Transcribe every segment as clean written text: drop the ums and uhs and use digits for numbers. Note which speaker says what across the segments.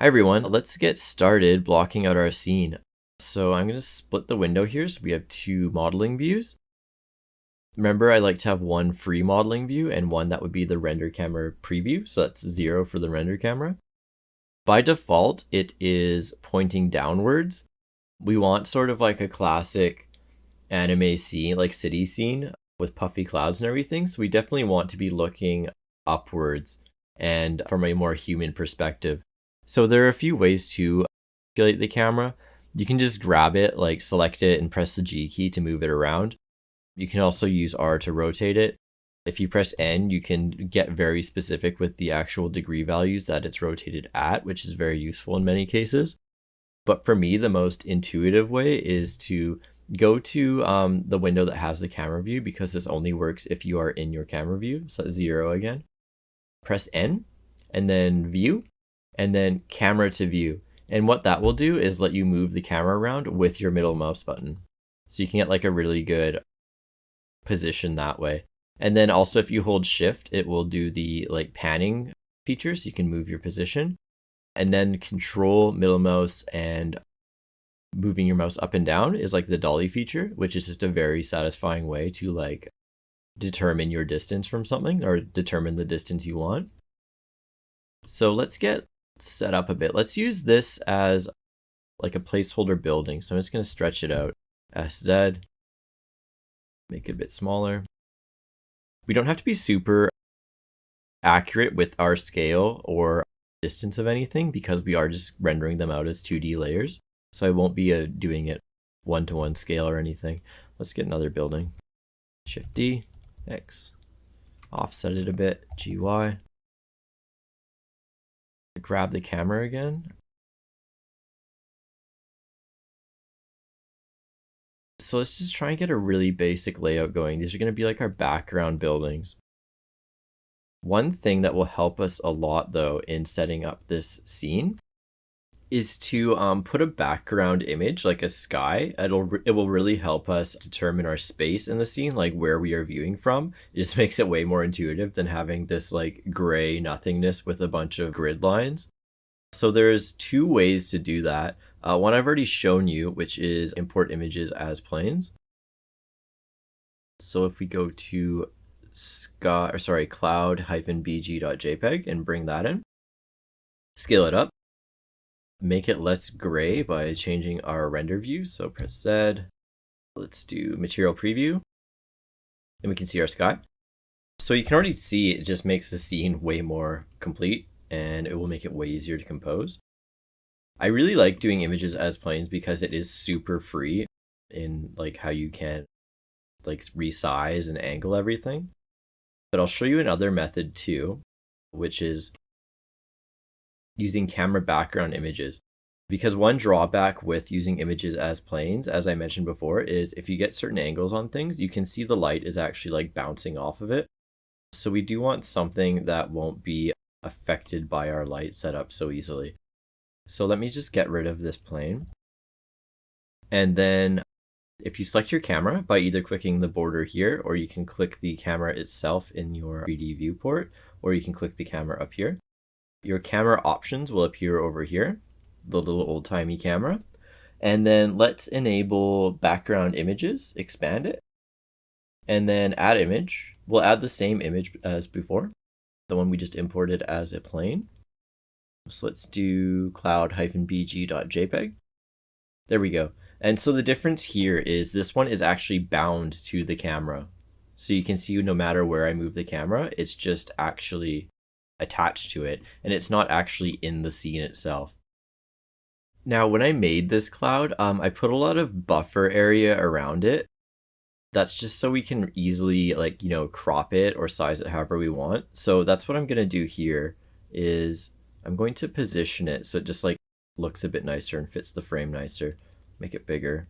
Speaker 1: Hi everyone, let's get started blocking out our scene. So I'm going to split the window here so we have two modeling views. Remember, I like to have one free modeling view and one that would be the render camera preview, so that's 0 for the render camera. By default, it is pointing downwards. We want sort of like a classic anime scene, like city scene with puffy clouds and everything, so we definitely want to be looking upwards and from a more human perspective. So there are a few ways to manipulate the camera. You can just grab it, like select it and press the G key to move it around. You can also use R to rotate it. If you press N, you can get very specific with the actual degree values that it's rotated at, which is very useful in many cases. But for me, the most intuitive way is to go to the window that has the camera view, because this only works if you are in your camera view. So 0 again. Press N and then view and then camera to view. And what that will do is let you move the camera around with your middle mouse button. So you can get like a really good position that way. And then also if you hold shift, it will do the like panning feature, so you can move your position. And then control middle mouse and moving your mouse up and down is like the dolly feature, which is just a very satisfying way to like determine your distance from something or determine the distance you want. So let's get set up a bit. Let's use this as like a placeholder building. So I'm just going to stretch it out. SZ, make it a bit smaller. We don't have to be super accurate with our scale or distance of anything because we are just rendering them out as 2D layers. So I won't be doing it one-to-one scale or anything. Let's get another building. Shift D, X, offset it a bit, GY. Grab the camera again. So let's just try and get a really basic layout going. These are going to be like our background buildings. One thing that will help us a lot though in setting up this scene is to put a background image like a sky. It will really help us determine our space in the scene, like where we are viewing from. It just makes it way more intuitive than having this like gray nothingness with a bunch of grid lines. So there's two ways to do that. One I've already shown you, which is import images as planes. So if we go to cloud-bg.jpg and bring that in, scale it up, make it less gray by changing our render view. So press Z. Let's do material preview. And we can see our sky. So you can already see it just makes the scene way more complete and it will make it way easier to compose. I really like doing images as planes because it is super free in like how you can like resize and angle everything. But I'll show you another method too, which is using camera background images. Because one drawback with using images as planes, as I mentioned before, is if you get certain angles on things, you can see the light is actually like bouncing off of it. So we do want something that won't be affected by our light setup so easily. So let me just get rid of this plane. And then if you select your camera by either clicking the border here, or you can click the camera itself in your 3D viewport, or you can click the camera up here. Your camera options will appear over here, the little old-timey camera. And then let's enable background images, expand it, and then add image. We'll add the same image as before, the one we just imported as a plane. So let's do cloud-bg.jpg. There we go. And so the difference here is this one is actually bound to the camera. So you can see no matter where I move the camera, it's just actually attached to it, and it's not actually in the scene itself. Now, when I made this cloud, I put a lot of buffer area around it. That's just so we can easily like, crop it or size it however we want. So that's what I'm going to do here is I'm going to position it so it just like looks a bit nicer and fits the frame nicer. Make it bigger.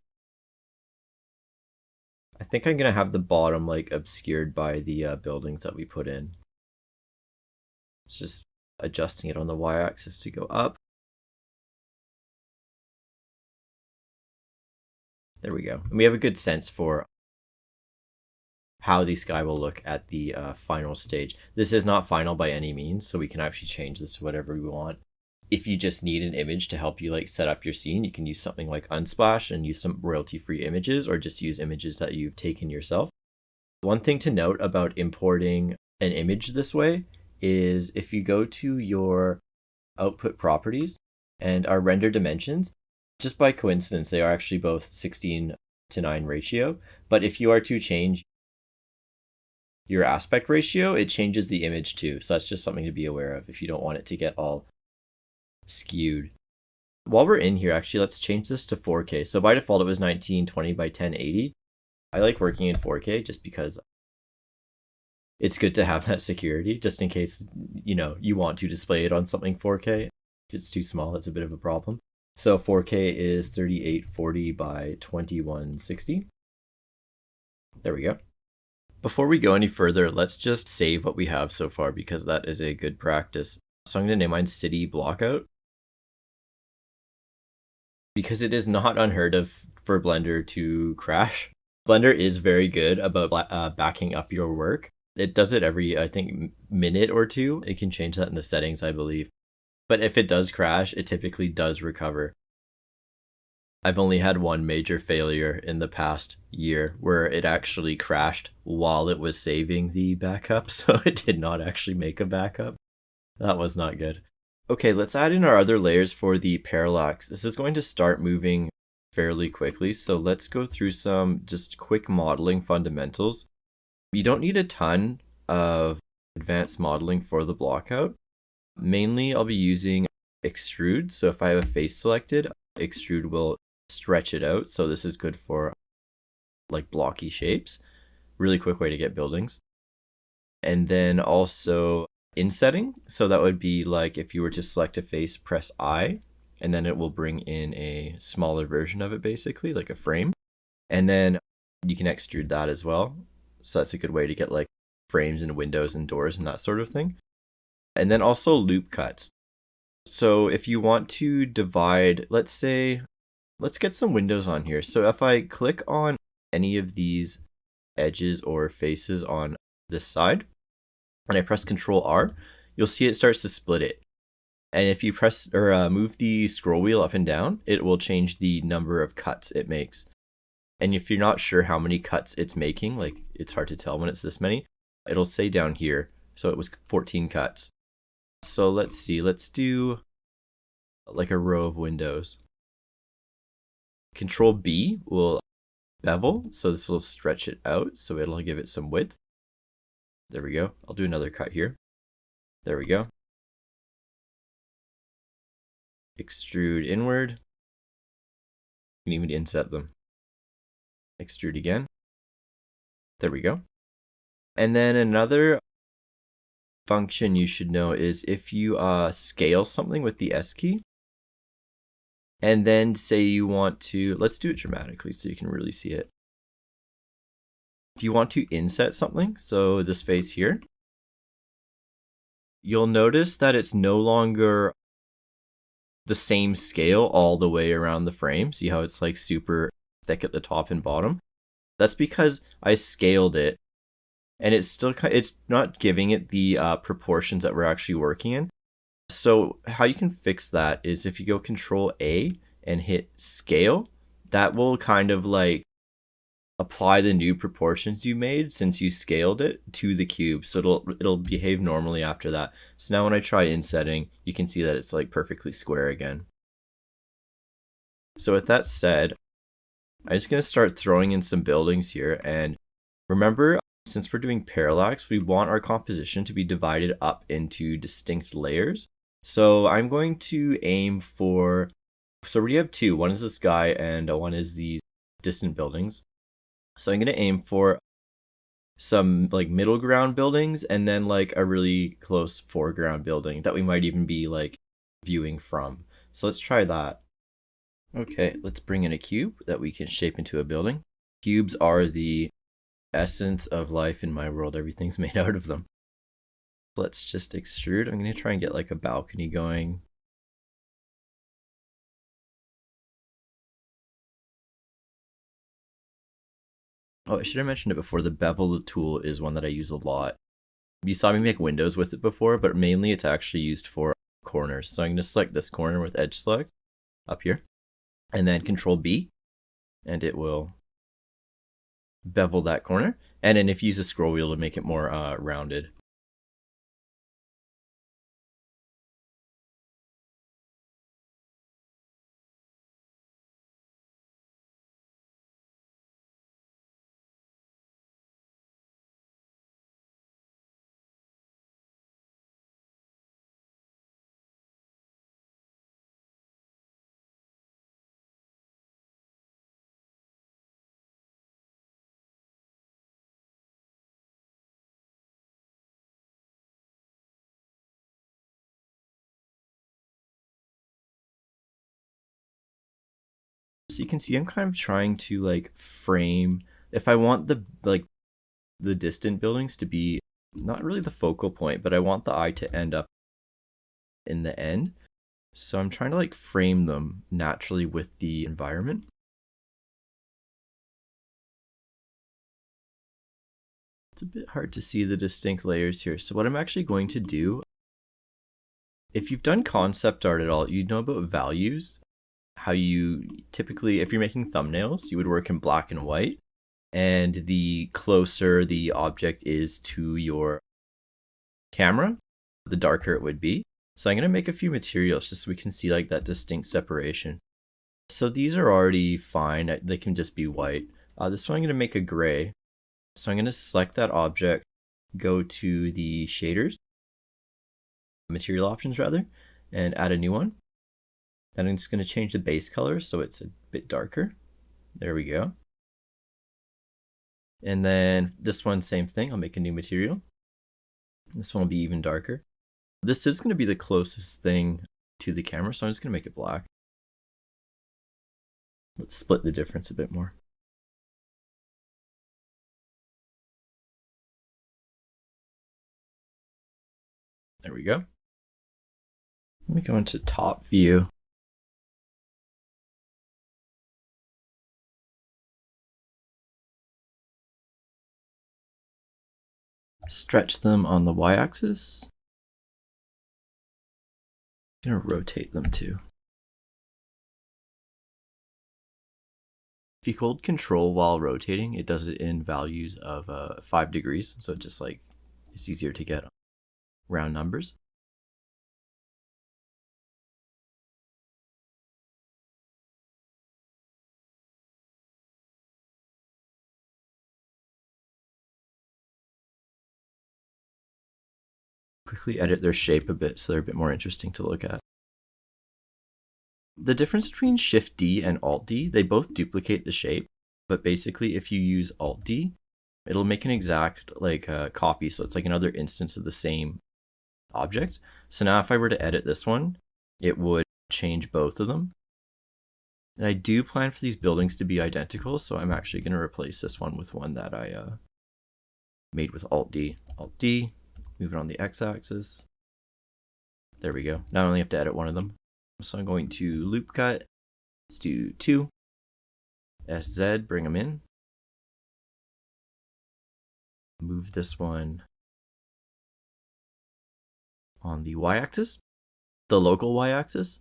Speaker 1: I think I'm going to have the bottom like obscured by the buildings that we put in. It's just adjusting it on the y-axis to go up. There we go. And we have a good sense for how the sky will look at the final stage. This is not final by any means, so we can actually change this to whatever we want. if you just need an image to help you like set up your scene, you can use something like Unsplash and use some royalty-free images, or just use images that you've taken yourself. One thing to note about importing an image this way is if you go to your output properties and our render dimensions, just by coincidence, they are actually both 16:9 ratio. But if you are to change your aspect ratio, it changes the image too. So that's just something to be aware of if you don't want it to get all skewed. While we're in here, actually, let's change this to 4K. So by default, it was 1920 by 1080. I like working in 4K just because it's good to have that security, just in case, you want to display it on something 4K. If it's too small, it's a bit of a problem. So 4K is 3840 by 2160. There we go. Before we go any further, let's just save what we have so far because that is a good practice. So I'm going to name mine City Blockout, because it is not unheard of for Blender to crash. Blender is very good about backing up your work. It does it every, I think, minute or two. It can change that in the settings, I believe. But if it does crash, it typically does recover. I've only had one major failure in the past year where it actually crashed while it was saving the backup, so it did not actually make a backup. That was not good. Okay, let's add in our other layers for the parallax. This is going to start moving fairly quickly, so let's go through some just quick modeling fundamentals. You don't need a ton of advanced modeling for the blockout. Mainly, I'll be using extrude. So if I have a face selected, extrude will stretch it out. So this is good for like blocky shapes. Really quick way to get buildings. And then also insetting. So that would be like if you were to select a face, press I, and then it will bring in a smaller version of it, basically like a frame. And then you can extrude that as well. So that's a good way to get like frames and windows and doors and that sort of thing. And then also loop cuts. So if you want to divide, let's get some windows on here. So if I click on any of these edges or faces on this side, and I press Ctrl R, you'll see it starts to split it. And if you press or move the scroll wheel up and down, it will change the number of cuts it makes. And if you're not sure how many cuts it's making, like it's hard to tell when it's this many, it'll say down here. So it was 14 cuts. So let's see, let's do like a row of windows. Control B will bevel, so this will stretch it out, so it'll give it some width. There we go. I'll do another cut here. There we go. Extrude inward. You can even inset them. Extrude again. There we go. And then another function you should know is if you scale something with the S key, and then say you want to, let's do it dramatically so you can really see it. If you want to inset something, so this face here, you'll notice that it's no longer the same scale all the way around the frame. See how it's like super thick at the top and bottom? That's because I scaled it, and it's not giving it the proportions that we're actually working in. So how you can fix that is if you go Control A and hit scale, that will kind of like apply the new proportions you made since you scaled it to the cube. So it'll behave normally after that. So now when I try insetting, you can see that it's like perfectly square again. So with that said, I'm just going to start throwing in some buildings here. And remember, since we're doing parallax, we want our composition to be divided up into distinct layers. So I'm going to aim for, so we have two. One is the sky and one is the distant buildings. So I'm going to aim for some like middle ground buildings and then like a really close foreground building that we might even be like viewing from. So let's try that. Okay, let's bring in a cube that we can shape into a building. Cubes are the essence of life in my world. Everything's made out of them. Let's just extrude. I'm going to try and get like a balcony going. Oh, I should have mentioned it before. The bevel tool is one that I use a lot. You saw me make windows with it before, but mainly it's actually used for corners. So I'm going to select this corner with edge select up here, and then Control B, and it will bevel that corner. And then if you use the scroll wheel to make it more rounded. So you can see I'm kind of trying to like frame, if I want the distant buildings to be not really the focal point, but I want the eye to end up in the end. So I'm trying to like frame them naturally with the environment. It's a bit hard to see the distinct layers here. So what I'm actually going to do, if you've done concept art at all, you know about values, how you typically, if you're making thumbnails, you would work in black and white. And the closer the object is to your camera, the darker it would be. So I'm going to make a few materials just so we can see like that distinct separation. So these are already fine. They can just be white. This one I'm going to make a gray. So I'm going to select that object, go to the shaders, material options rather, and add a new one. Then I'm just going to change the base color so it's a bit darker. There we go. And then this one, same thing. I'll make a new material. This one will be even darker. This is going to be the closest thing to the camera, so I'm just going to make it black. Let's split the difference a bit more. There we go. Let me go into top view. Stretch them on the y-axis. I'm going to rotate them too. If you hold Control while rotating, it does it in values of 5 degrees, so just like it's easier to get round numbers. Quickly edit their shape a bit so they're a bit more interesting to look at. The difference between Shift D and Alt D, they both duplicate the shape, but basically if you use Alt D, it'll make an exact like copy, so it's like another instance of the same object. So now if I were to edit this one, it would change both of them. And I do plan for these buildings to be identical, so I'm actually going to replace this one with one that I made with Alt D. Alt D, move it on the x-axis. There we go. Now I only have to edit one of them. So I'm going to loop cut. Let's do 2. SZ, bring them in. Move this one on the y-axis, the local y-axis.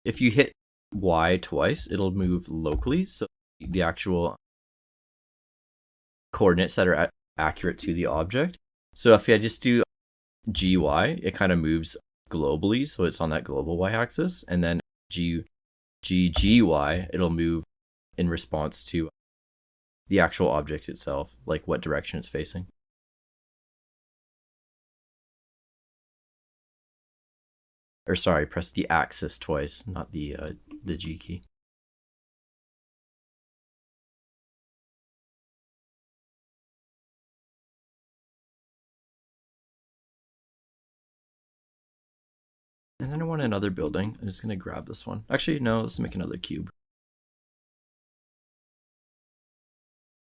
Speaker 1: If you hit Y twice, it'll move locally, so the actual coordinates that are accurate to the object. So if I just do GY, it kind of moves globally, so it's on that global y-axis, and then GGY, it'll move in response to the actual object itself, like what direction it's facing. Or sorry, press the axis twice, not the G key. And then I want another building. I'm just going to grab this one. Actually, no, let's make another cube.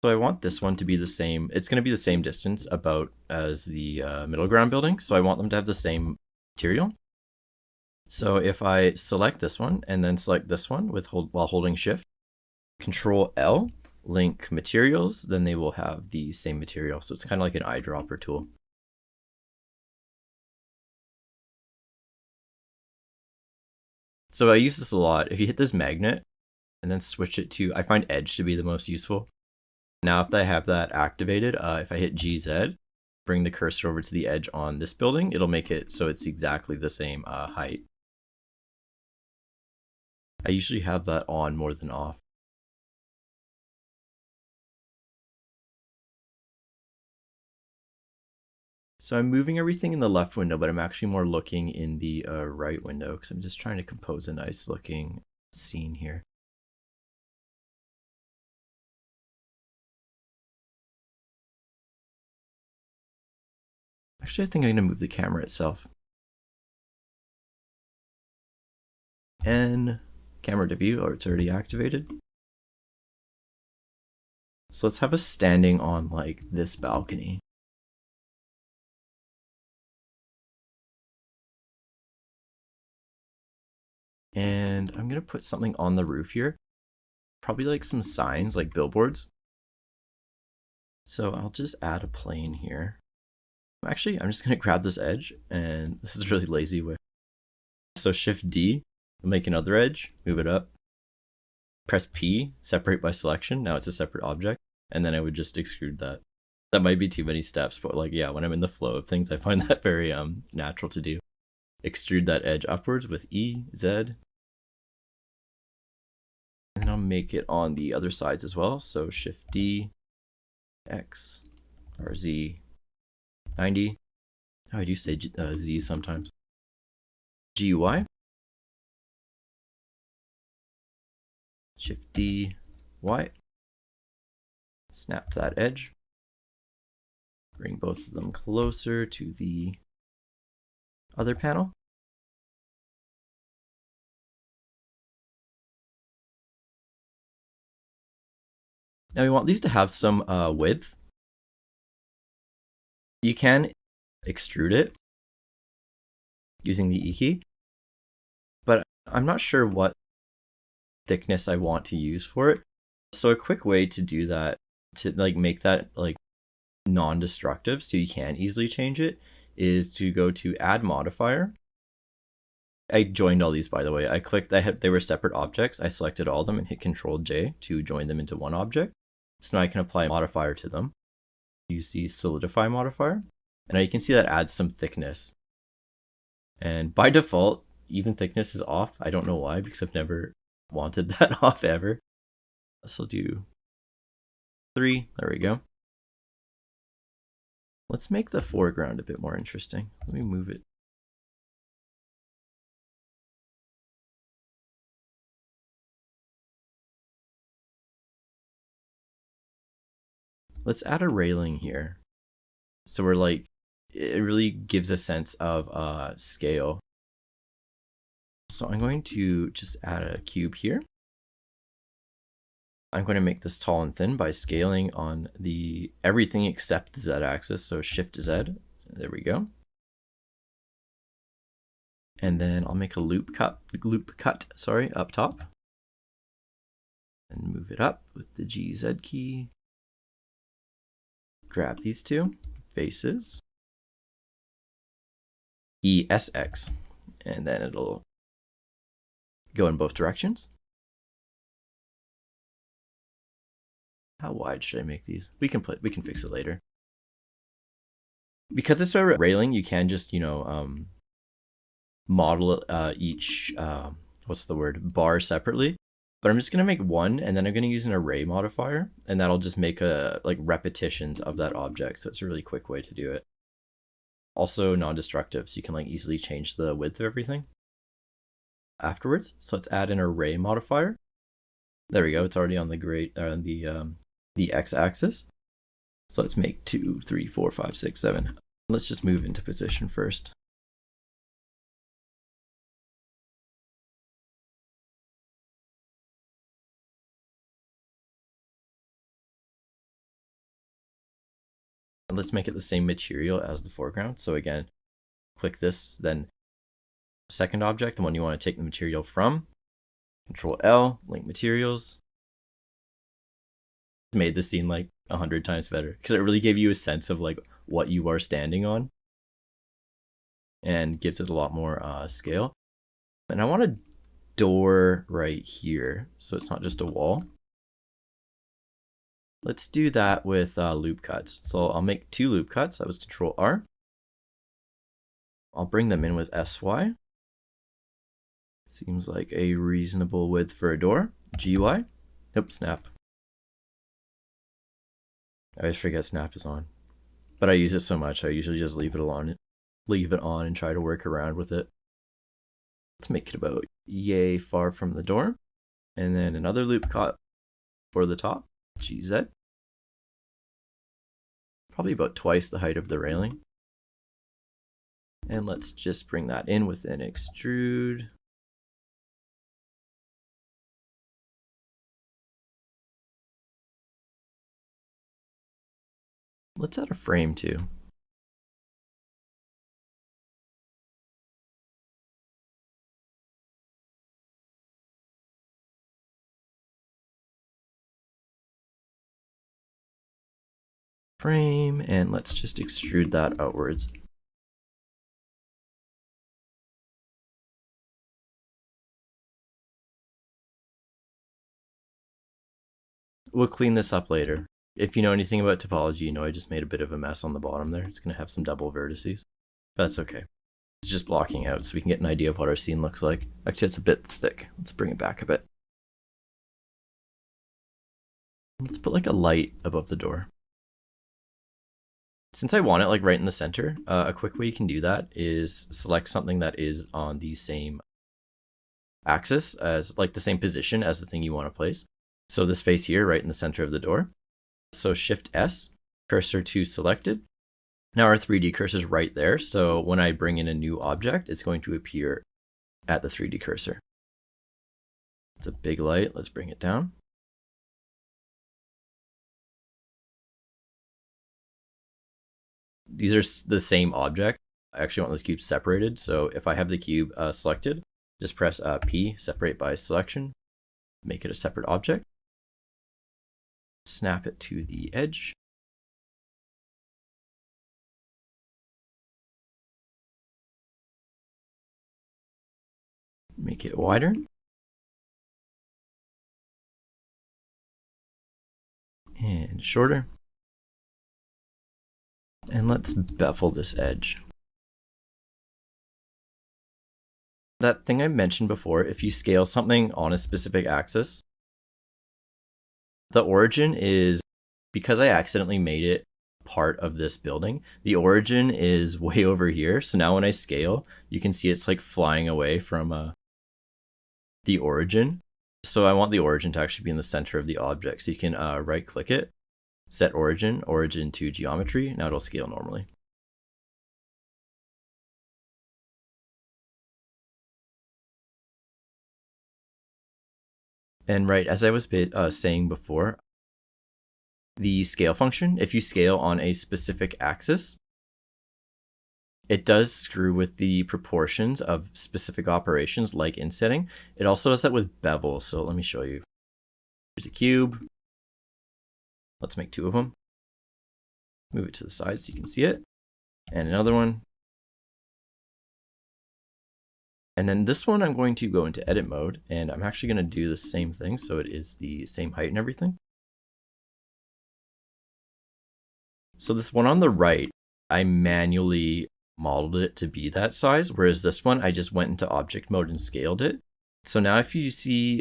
Speaker 1: So I want this one to be the same. It's going to be the same distance about as the middle ground building. So I want them to have the same material. So if I select this one and then select this one while holding Shift, Control L, link materials, then they will have the same material. So it's kind of like an eyedropper tool. So I use this a lot. If you hit this magnet and then switch it to, I find edge to be the most useful. Now if I have that activated, if I hit GZ, bring the cursor over to the edge on this building, it'll make it so it's exactly the same height. I usually have that on more than off. So I'm moving everything in the left window, but I'm actually more looking in the right window because I'm just trying to compose a nice looking scene here. Actually, I think I'm going to move the camera itself. And camera to view, or it's already activated. So let's have us standing on like this balcony. And I'm going to put something on the roof here. Probably like some signs, like billboards. So I'll just add a plane here. Actually, I'm just going to grab this edge, and this is really lazy with. So Shift D, make another edge, move it up. Press P, separate by selection. Now it's a separate object. And then I would just extrude that. That might be too many steps, but like, yeah, when I'm in the flow of things, I find that very natural to do. Extrude that edge upwards with E, Z. And I'll make it on the other sides as well. So Shift D, X, or Z, 90. Oh, I do say Z sometimes. GUI. Shift D, Y. Snap to that edge. Bring both of them closer to the other panel. Now we want these to have some width. You can extrude it using the E key, but I'm not sure what thickness I want to use for it. So a quick way to do that, to like make that like non-destructive so you can easily change it, is to go to add modifier. I joined all these, by the way. I clicked, they were separate objects. I selected all of them and hit Control J to join them into one object. So now I can apply a modifier to them. Use the solidify modifier. And now you can see that adds some thickness. And by default, even thickness is off. I don't know why, because I've never wanted that off ever. So I'll do 3. There we go. Let's make the foreground a bit more interesting. Let me move it. Let's add a railing here. So we're like, it really gives a sense of scale. So I'm going to just add a cube here. I'm going to make this tall and thin by scaling on the everything except the Z-axis. So Shift Z, there we go. And then I'll make a loop cut, up top. And move it up with the GZ key. Grab these two faces. ESX. And then it'll go in both directions. How wide should I make these? We can fix it later. Because it's a railing, you can just, model each what's the word, bar separately. But I'm just gonna make one, and then I'm gonna use an array modifier, and that'll just make like repetitions of that object. So it's a really quick way to do it. Also non-destructive, so you can like easily change the width of everything afterwards. So let's add an array modifier. There we go. It's already on the x-axis. So let's make 2, 3, 4, 5, 6, 7. Let's just move into position first. And let's make it the same material as the foreground. So again, click this, then second object, the one you want to take the material from. Control L, link materials. Made the scene like 100 times better because it really gave you a sense of like what you are standing on and gives it a lot more scale. And I want to door right here, so it's not just a wall. Let's do that with loop cuts. So I'll make 2 loop cuts. That was Control R. I'll bring them in with SY. Seems like a reasonable width for a door. GY. Nope, snap. I always forget snap is on. But I use it so much, I usually just leave it on and try to work around with it. Let's make it about yay far from the door. And then another loop cut for the top. GZ. Probably about twice the height of the railing. And let's just bring that in with an extrude. Let's add a frame too. Frame, and let's just extrude that outwards. We'll clean this up later. If you know anything about topology, you know I just made a bit of a mess on the bottom there. It's going to have some double vertices. But that's okay. It's just blocking out so we can get an idea of what our scene looks like. Actually, it's a bit thick. Let's bring it back a bit. Let's put like a light above the door. Since I want it like right in the center, a quick way you can do that is select something that is on the same axis as like the same position as the thing you want to place. So this face here, right in the center of the door. So Shift S, cursor to selected. Now our 3D cursor is right there. So when I bring in a new object, it's going to appear at the 3D cursor. It's a big light. Let's bring it down. These are the same object. I actually want this cube separated. So if I have the cube selected, just press P, separate by selection, make it a separate object. Snap it to the edge. Make it wider. And shorter. And let's bevel this edge. That thing I mentioned before, if you scale something on a specific axis, the origin is, because I accidentally made it part of this building, the origin is way over here. So now when I scale, you can see it's like flying away from the origin. So I want the origin to actually be in the center of the object. So you can right click it, set origin, origin to geometry. Now it'll scale normally. And right, as I was saying before, the scale function, if you scale on a specific axis, it does screw with the proportions of specific operations like insetting. It also does that with bevel. So let me show you. Here's a cube. Let's make 2 of them. Move it to the side so you can see it. And another one. And then this one, I'm going to go into edit mode, and I'm actually going to do the same thing. So it is the same height and everything. So this one on the right, I manually modeled it to be that size, whereas this one, I just went into object mode and scaled it. So now if you see,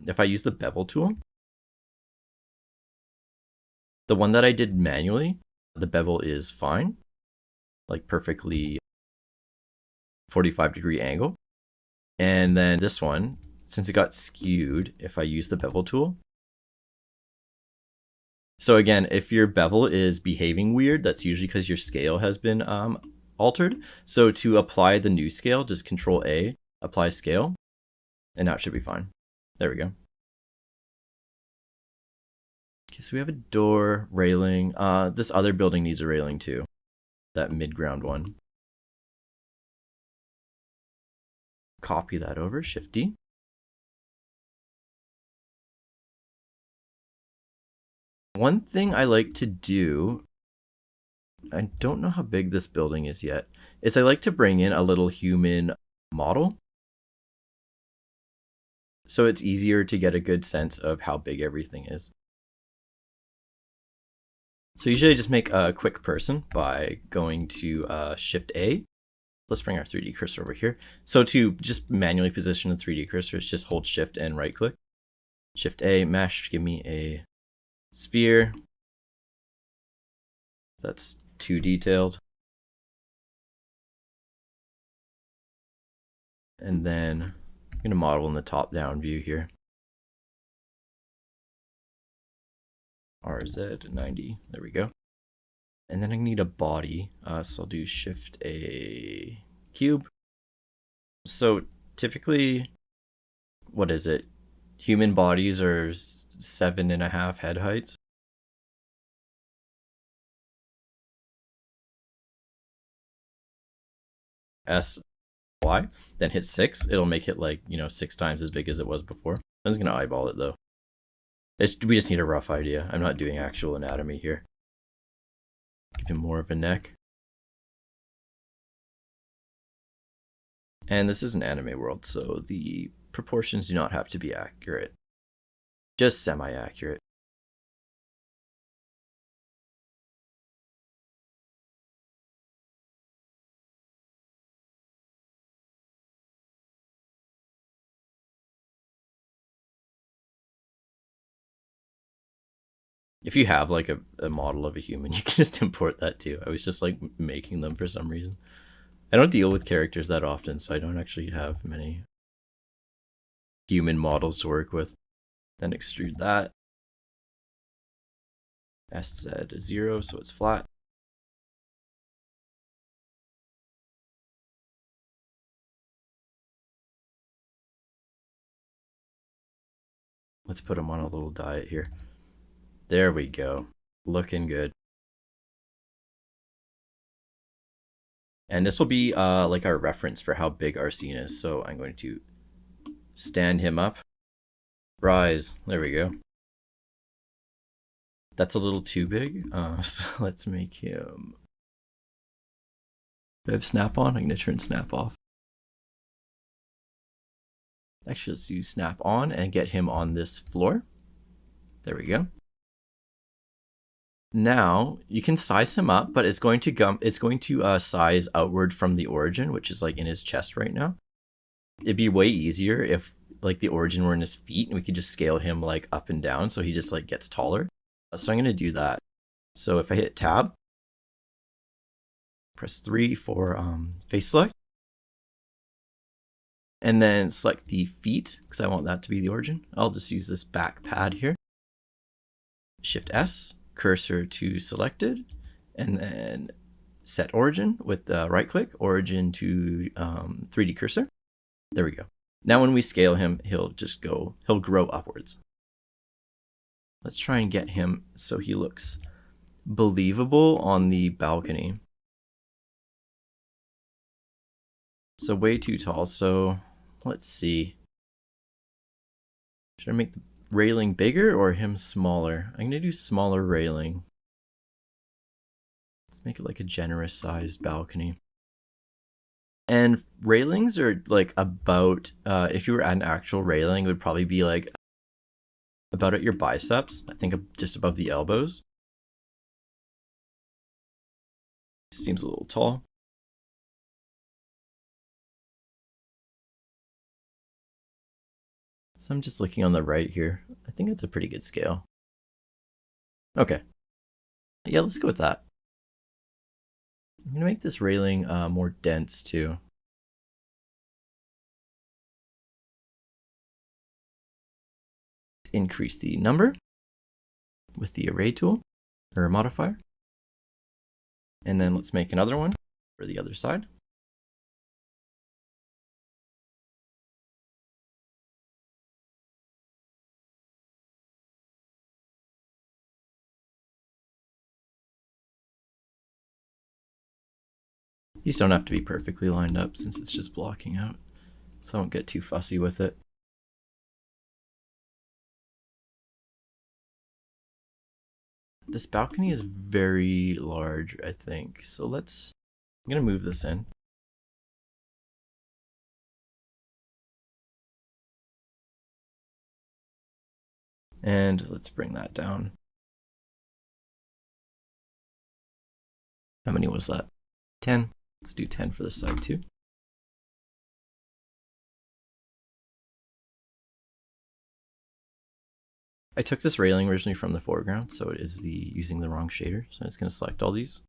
Speaker 1: if I use the bevel tool, the one that I did manually, the bevel is fine, like perfectly 45-degree angle. And then this one, since it got skewed, if I use the bevel tool. So again, if your bevel is behaving weird, that's usually because your scale has been altered. So to apply the new scale, just Control A, apply scale, and now it should be fine. There we go. Okay, so we have a door, railing. This other building needs a railing too, that mid-ground one. Copy that over, Shift D. One thing I like to do, I don't know how big this building is yet, is I like to bring in a little human model. so it's easier to get a good sense of how big everything is. So usually I just make a quick person by going to Shift A. Let's bring our 3D cursor over here. So to just manually position the 3D cursor, it's just hold Shift and right click. Shift A, mesh, give me a sphere. That's too detailed. And then I'm going to model in the top-down view here. RZ90, there we go. And then I need a body, so I'll do Shift A cube. So typically, what is it? Human bodies are 7.5 head heights. SY, then hit 6. It'll make it like, 6 times as big as it was before. I'm just gonna eyeball it though. We just need a rough idea. I'm not doing actual anatomy here. Give him more of a neck. And this is an anime world, so the proportions do not have to be accurate. Just semi-accurate. If you have like a model of a human, you can just import that too. I was just like making them for some reason. I don't deal with characters that often, so I don't actually have many human models to work with. Then extrude that. SZ0, so it's flat. Let's put him on a little diet here. There we go. Looking good. And this will be like our reference for how big our scene is. So I'm going to stand him up. Rise. There we go. That's a little too big. So let's make him... Do I have snap on? I'm going to turn snap off. Actually, let's do snap on and get him on this floor. There we go. Now you can size him up, but it's going to size outward from the origin, which is like in his chest right now. It'd be way easier if like the origin were in his feet and we could just scale him like up and down so he just like gets taller. So I'm going to do that. So if I hit tab, press 3 for face select, and then select the feet because I want that to be the origin. I'll just use this back pad here. Shift S. Cursor to selected, and then set origin with the right click, origin to 3D cursor. There we go. Now when we scale him, he'll grow upwards. Let's try and get him so he looks believable on the balcony. So way too tall, so let's see. Should I make the railing bigger or him smaller? I'm going to do smaller railing. Let's make it like a generous sized balcony. And railings are like about, if you were at an actual railing, it would probably be like about at your biceps. I think just above the elbows. Seems a little tall. So I'm just looking on the right here. I think it's a pretty good scale. Okay. Yeah, let's go with that. I'm going to make this railing more dense too. Increase the number with the array tool or modifier. And then let's make another one for the other side. These don't have to be perfectly lined up since it's just blocking out, so I don't get too fussy with it. This balcony is very large, I think, so I'm gonna move this in. And let's bring that down. How many was that? 10. Let's do 10 for this side too. I took this railing originally from the foreground, so it is using the wrong shader. So I'm just going to select all these.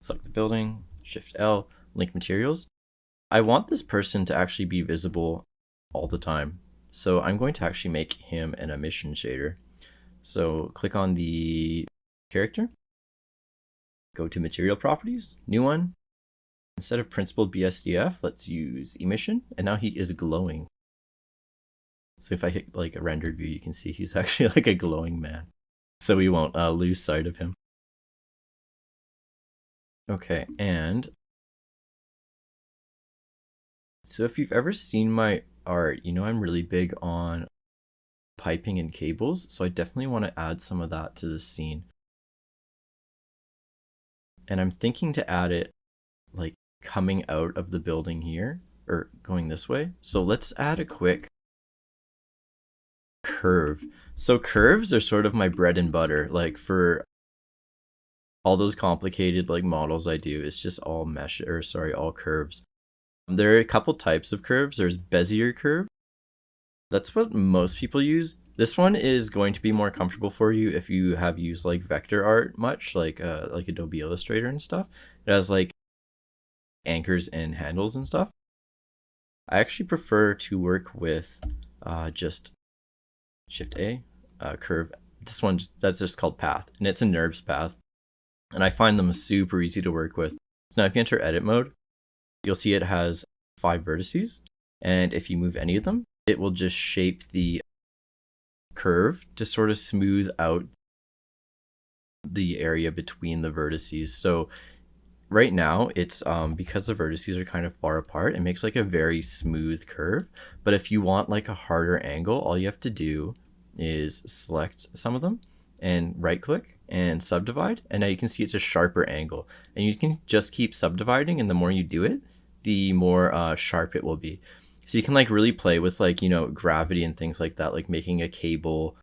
Speaker 1: Select the building, Shift L, link materials. I want this person to actually be visible all the time. So I'm going to actually make him an emission shader. So click on the character, go to material properties, new one. Instead of principled BSDF, let's use emission, and now he is glowing. So if I hit like a rendered view, you can see he's actually like a glowing man. So we won't lose sight of him. Okay, and so if you've ever seen my art, you know I'm really big on piping and cables, so I definitely want to add some of that to the scene. And I'm thinking to add it like coming out of the building here, or going this way. So let's add a quick curve. So curves are sort of my bread and butter. Like for all those complicated like models I do, it's just all mesh, or sorry, all curves. There are a couple types of curves. There's Bezier curve. That's what most people use. This one is going to be more comfortable for you if you have used like vector art much, like Adobe Illustrator and stuff. It has like anchors and handles and stuff. I actually prefer to work with just Shift A, curve. This one, that's just called path, and it's a NURBS path. And I find them super easy to work with. So now if you enter edit mode, you'll see it has 5 vertices. And if you move any of them, it will just shape the curve to sort of smooth out the area between the vertices. So right now it's because the vertices are kind of far apart, it makes like a very smooth curve. But if you want like a harder angle, all you have to do is select some of them and right click and subdivide, and now you can see it's a sharper angle, and you can just keep subdividing, and the more you do it, the more sharp it will be. So you can like really play with like, you know, gravity and things like that, like making a cable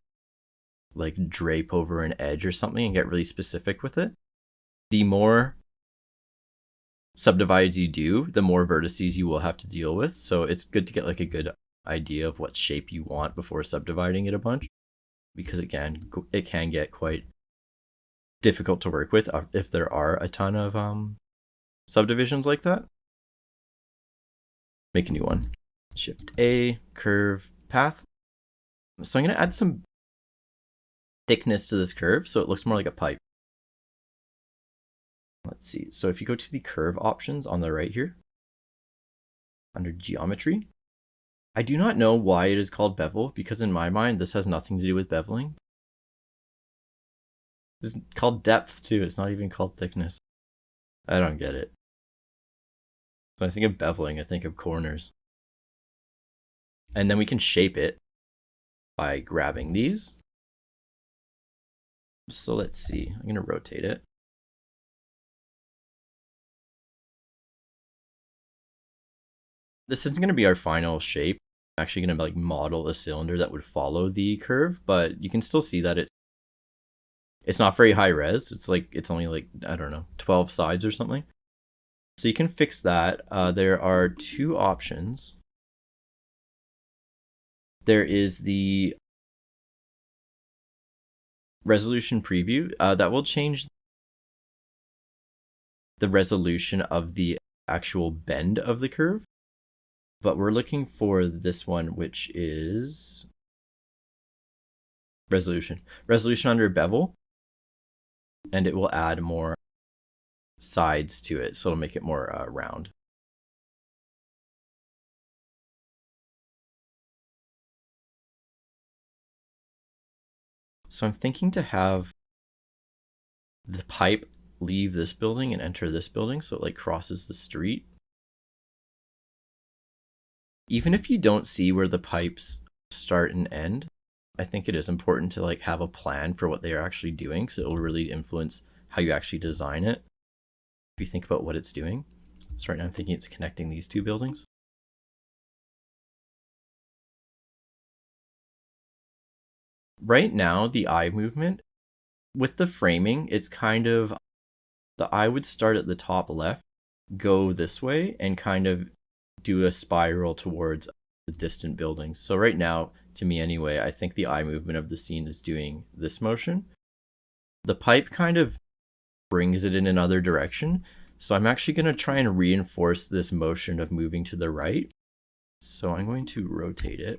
Speaker 1: like drape over an edge or something and get really specific with it. The more subdivides you do, the more vertices you will have to deal with. So it's good to get like a good idea of what shape you want before subdividing it a bunch, because again, it can get quite difficult to work with if there are a ton of subdivisions like that. Make a new one. Shift A, curve, path. So I'm going to add some thickness to this curve so it looks more like a pipe. Let's see. So if you go to the curve options on the right here, under geometry, I do not know why it is called bevel, because in my mind, this has nothing to do with beveling. It's called depth too. It's not even called thickness. I don't get it. When I think of beveling, I think of corners. And then we can shape it by grabbing these. So let's see. I'm going to rotate it. This isn't going to be our final shape. I'm actually going to like model a cylinder that would follow the curve, but you can still see that it's not very high res. It's only like, I don't know, 12 sides or something. So you can fix that. There are 2 options. There is the resolution preview that will change the resolution of the actual bend of the curve. But we're looking for this one, which is resolution. Resolution under bevel. And it will add more sides to it, so it'll make it more round. So I'm thinking to have the pipe leave this building and enter this building, so it like crosses the street. Even if you don't see where the pipes start and end, I think it is important to like have a plan for what they are actually doing, so it will really influence how you actually design it. If you think about what it's doing. So right now I'm thinking it's connecting these 2 buildings. right now, the eye movement, with the framing, it's kind of, the eye would start at the top left, go this way, and kind of do a spiral towards the distant buildings. So right now, to me anyway, I think the eye movement of the scene is doing this motion. The pipe kind of brings it in another direction. So I'm actually going to try and reinforce this motion of moving to the right. So I'm going to rotate it.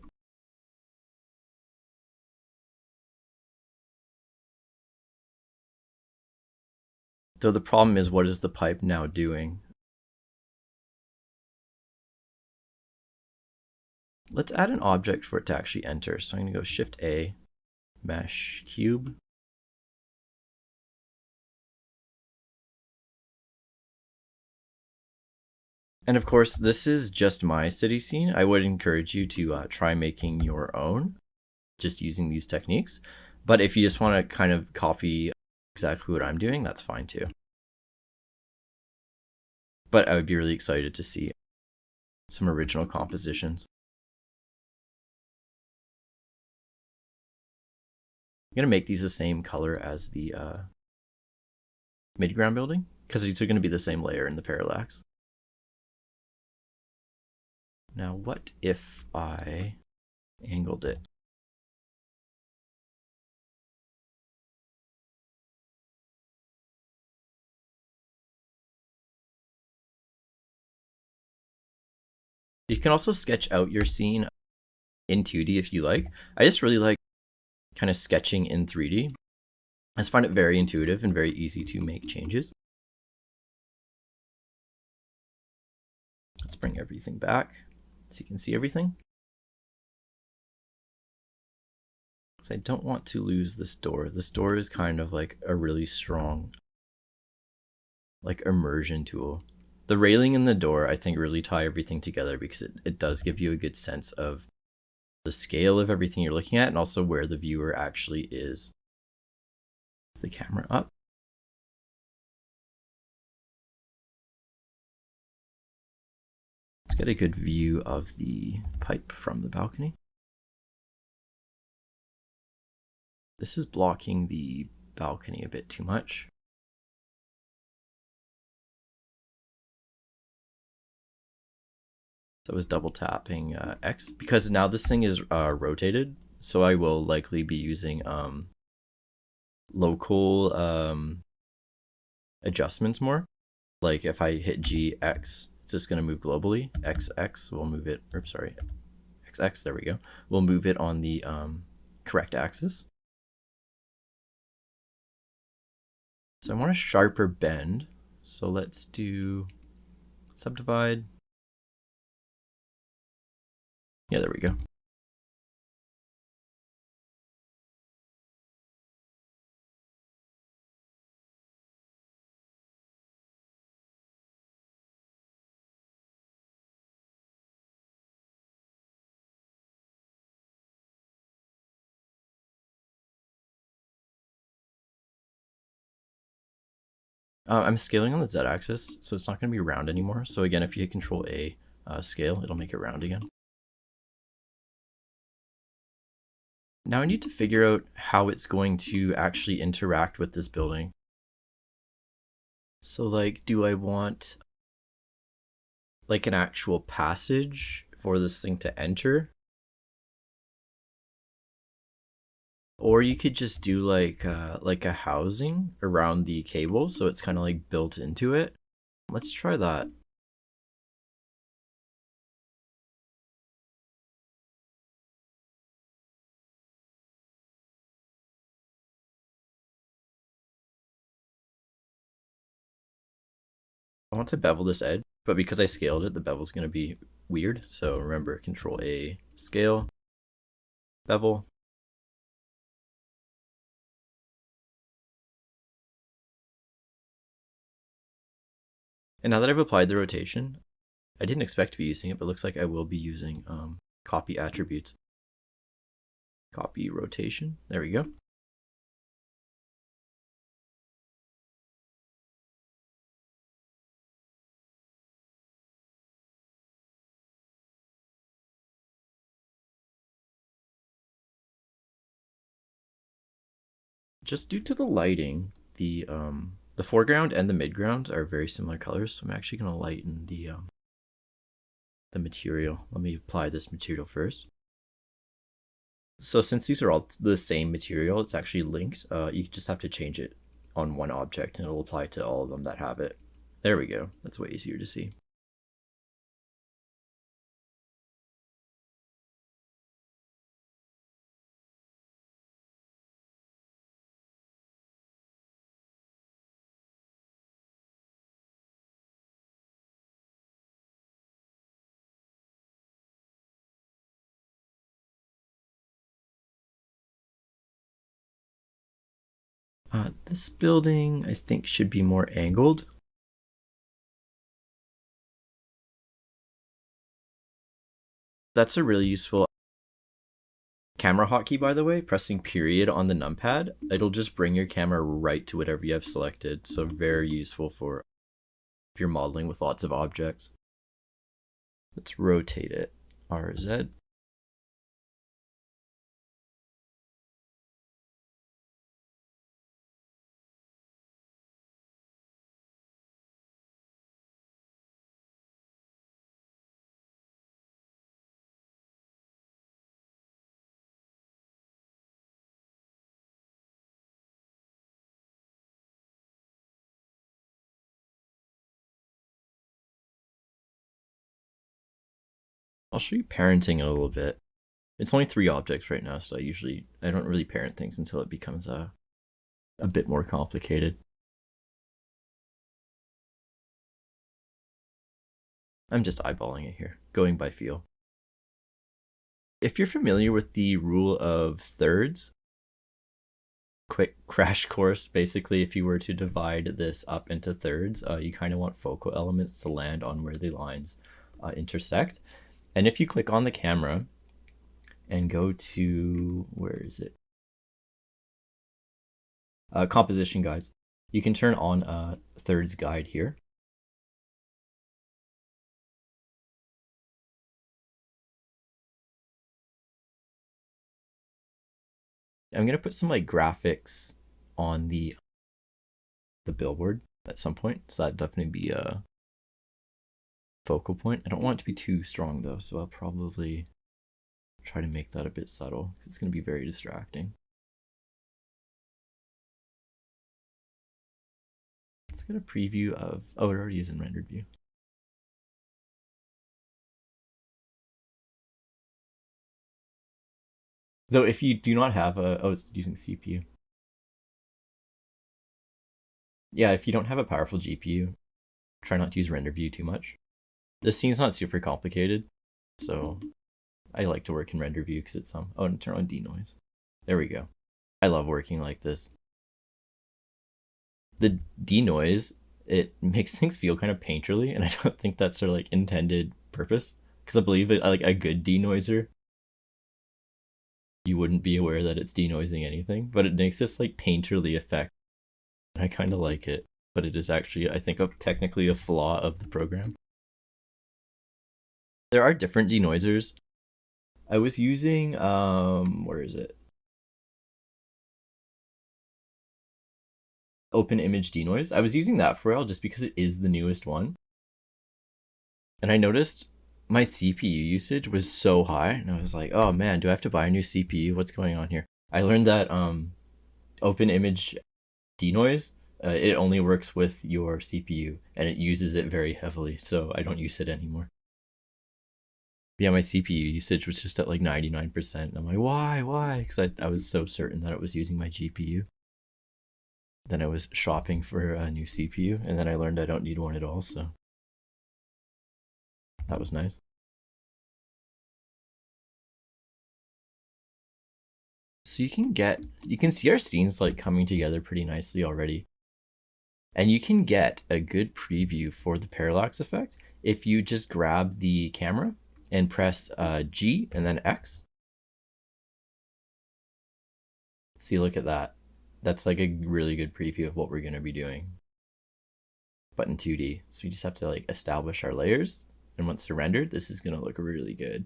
Speaker 1: Though the problem is, what is the pipe now doing? Let's add an object for it to actually enter. So I'm going to go Shift A, Mesh Cube. And of course, this is just my city scene. I would encourage you to try making your own, just using these techniques. But if you just want to kind of copy exactly what I'm doing, that's fine too. But I would be really excited to see some original compositions. I'm going to make these the same color as the midground building, because these are going to be the same layer in the parallax. Now, what if I angled it? You can also sketch out your scene in 2D if you like. I just really like kind of sketching in 3D. I just find it very intuitive and very easy to make changes. Let's bring everything back so you can see everything. Because I don't want to lose this door. This door is kind of like a really strong like immersion tool. The railing and the door, I think, really tie everything together because it does give you a good sense of the scale of everything you're looking at and also where the viewer actually is. The camera up. Let's get a good view of the pipe from the balcony. This is blocking the balcony a bit too much. So I was double tapping X because now this thing is rotated. So I will likely be using local adjustments more. Like if I hit G, X, it's just going to move globally. X, X, we'll move it, or sorry, X, X, there we go. We'll move it on the correct axis. So I want a sharper bend. So let's do subdivide. Yeah, there we go. I'm scaling on the z-axis, so it's not going to be round anymore. So again, if you hit Control A, scale, it'll make it round again. Now I need to figure out how it's going to actually interact with this building. So like, do I want like an actual passage for this thing to enter? Or you could just do like a housing around the cable, so it's kind of like built into it. Let's try that. I want to bevel this edge, but because I scaled it, the bevel's going to be weird. So remember, Control A, scale, bevel. And now that I've applied the rotation, I didn't expect to be using it, but it looks like I will be using copy attributes. Copy rotation, there we go. Just due to the lighting, the foreground and the midground are very similar colors, so I'm actually going to lighten the material. Let me apply this material first. So since these are all the same material, it's actually linked. You just have to change it on one object and it'll apply to all of them that have it. There we go. That's way easier to see. This building, I think, should be more angled. That's a really useful camera hotkey, by the way. Pressing period on the numpad, it'll just bring your camera right to whatever you have selected. So very useful for if you're modeling with lots of objects. Let's rotate it. RZ. I'll show you parenting a little bit. It's only 3 objects right now, so I don't really parent things until it becomes a bit more complicated. I'm just eyeballing it here, going by feel. If you're familiar with the rule of thirds, quick crash course, basically, if you were to divide this up into thirds, you kind of want focal elements to land on where the lines intersect. And if you click on the camera and go to, where is it? Composition guides. You can turn on thirds guide here. I'm gonna put some like graphics on the billboard at some point, so that'd definitely be a focal point. I don't want it to be too strong though, so I'll probably try to make that a bit subtle because it's gonna be very distracting. Let's get a preview of, oh, it already is in rendered view. Though if you do not have a, oh, it's using CPU. Yeah, if you don't have a powerful GPU, try not to use render view too much. This scene's not super complicated, so I like to work in render view because it's oh, and turn on denoise. There we go. I love working like this. The denoise, it makes things feel kind of painterly, and I don't think that's their like intended purpose. Because I believe it, like a good denoiser, you wouldn't be aware that it's denoising anything, but it makes this like painterly effect. And I kind of like it, but it is actually, I think, technically a flaw of the program. There are different denoisers. I was using, where is it? Open Image Denoise. I was using that for a while just because it is the newest one. And I noticed my CPU usage was so high, and I was like, oh man, do I have to buy a new CPU? What's going on here? I learned that Open Image Denoise, it only works with your CPU, and it uses it very heavily, so I don't use it anymore. Yeah, my CPU usage was just at like 99%. I'm like, why? Because I was so certain that it was using my GPU. Then I was shopping for a new CPU, and then I learned I don't need one at all, so that was nice. So you can see our scenes like coming together pretty nicely already. And you can get a good preview for the parallax effect if you just grab the camera and press G and then X. See, look at that. That's like a really good preview of what we're going to be doing, but in 2D. So we just have to like establish our layers, and once they're rendered, this is going to look really good.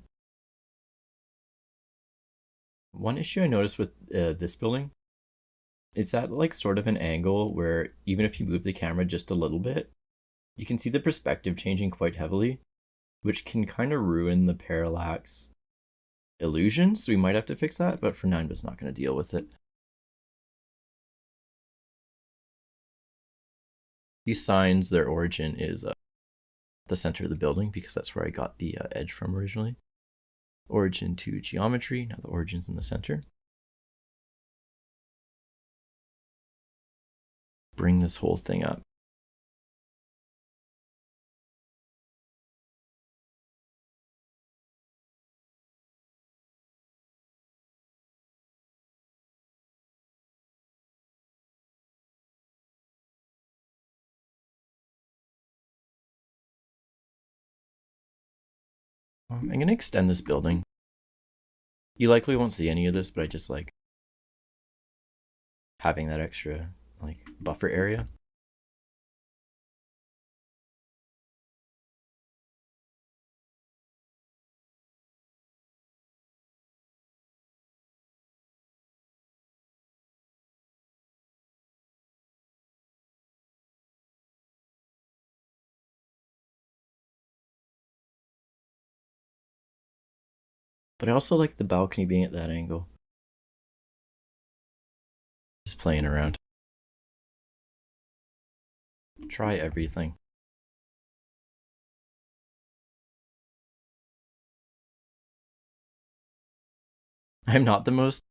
Speaker 1: One issue I noticed with this building It's at like sort of an angle where even if you move the camera just a little bit, you can see the perspective changing quite heavily, which can kind of ruin the parallax illusion. So we might have to fix that, but for now I'm just not going to deal with it. These signs, their origin is the center of the building because that's where I got the edge from originally. Origin to geometry, now the origin's in the center. Bring this whole thing up. I'm going to extend this building. You likely won't see any of this, but I just like having that extra like buffer area. But I also like the balcony being at that angle. Just playing around. Try everything. I'm not the most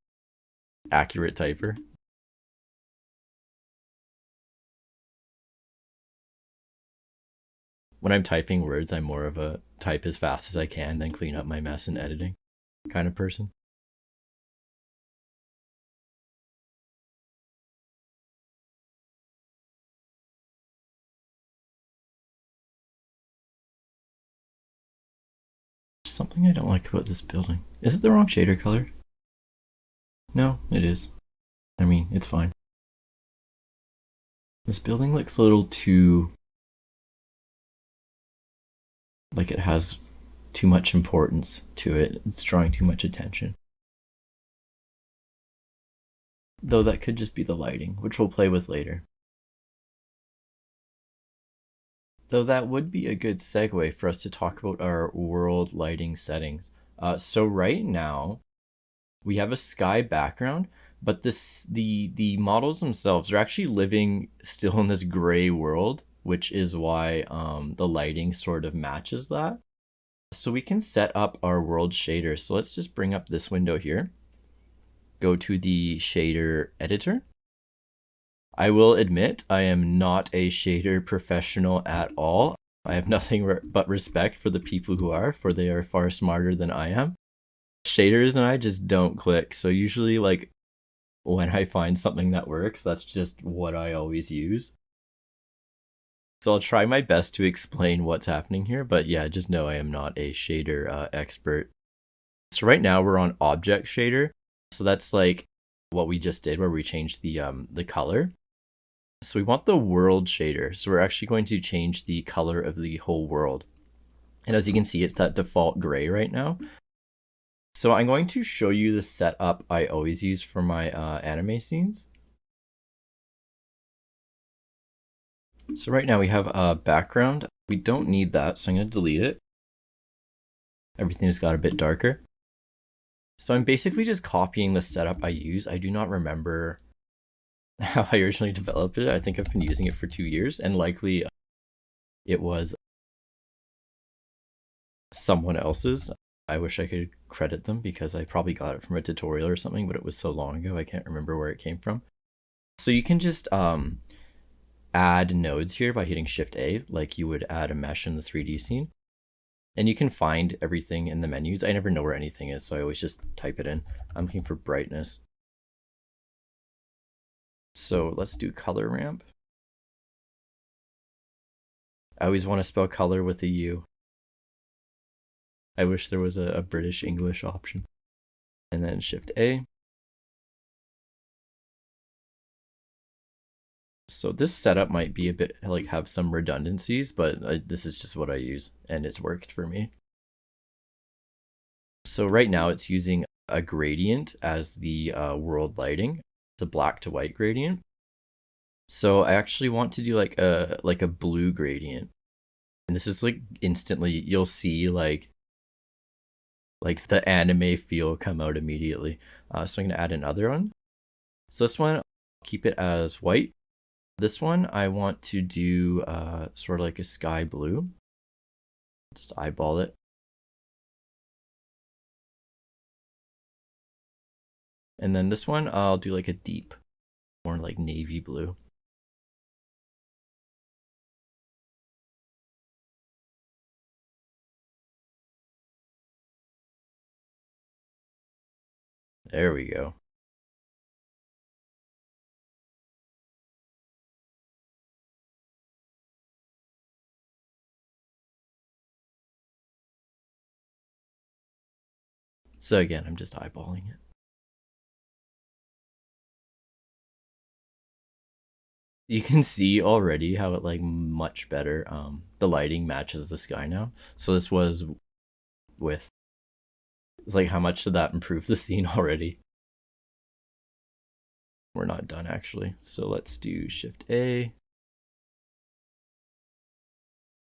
Speaker 1: accurate typer. When I'm typing words, I'm more of a type as fast as I can, then clean up my mess in editing kind of person. Something I don't like about this building. Is it the wrong shader color? No, it is. I mean, it's fine. This building looks a little too... like it has too much importance to it. It's drawing too much attention. Though that could just be the lighting, which we'll play with later. Though that would be a good segue for us to talk about our world lighting settings. So right now, we have a sky background, but the models themselves are actually living still in this gray world, which is why the lighting sort of matches that. So we can set up our world shader. So let's just bring up this window here. Go to the shader editor. I will admit I am not a shader professional at all. I have nothing but respect for the people who are, for they are far smarter than I am. Shaders and I just don't click. So usually like when I find something that works, that's just what I always use. So I'll try my best to explain what's happening here, but yeah, just know I am not a shader expert. So right now we're on object shader. So that's like what we just did where we changed the color. So we want the world shader. So we're actually going to change the color of the whole world. And as you can see, it's that default gray right now. So I'm going to show you the setup I always use for my anime scenes. So right now we have a background. We don't need that, so I'm going to delete it. Everything just got a bit darker. So I'm basically just copying the setup I use. I do not remember how I originally developed it. I think I've been using it for 2 years, and likely it was someone else's. I wish I could credit them because I probably got it from a tutorial or something, but it was so long ago I can't remember where it came from. So you can just add nodes here by hitting Shift A, like you would add a mesh in the 3D scene. And you can find everything in the menus. I never know where anything is, so I always just type it in. I'm looking for brightness. So let's do color ramp. I always want to spell color with a U. I wish there was a British English option. And then Shift A. So this setup might be a bit like have some redundancies, but this is just what I use and it's worked for me. So right now it's using a gradient as the world lighting. It's a black to white gradient. So I actually want to do like a blue gradient. And this is like instantly, you'll see like the anime feel come out immediately. So I'm gonna add another one. So this one, I'll keep it as white. This one I want to do sort of like a sky blue. Just eyeball it. And then this one I'll do like a deep, more like navy blue. There we go. So again, I'm just eyeballing it. You can see already how it like much better the lighting matches the sky now. So this was with, it's like how much did that improve the scene already? We're not done actually. So let's do Shift A.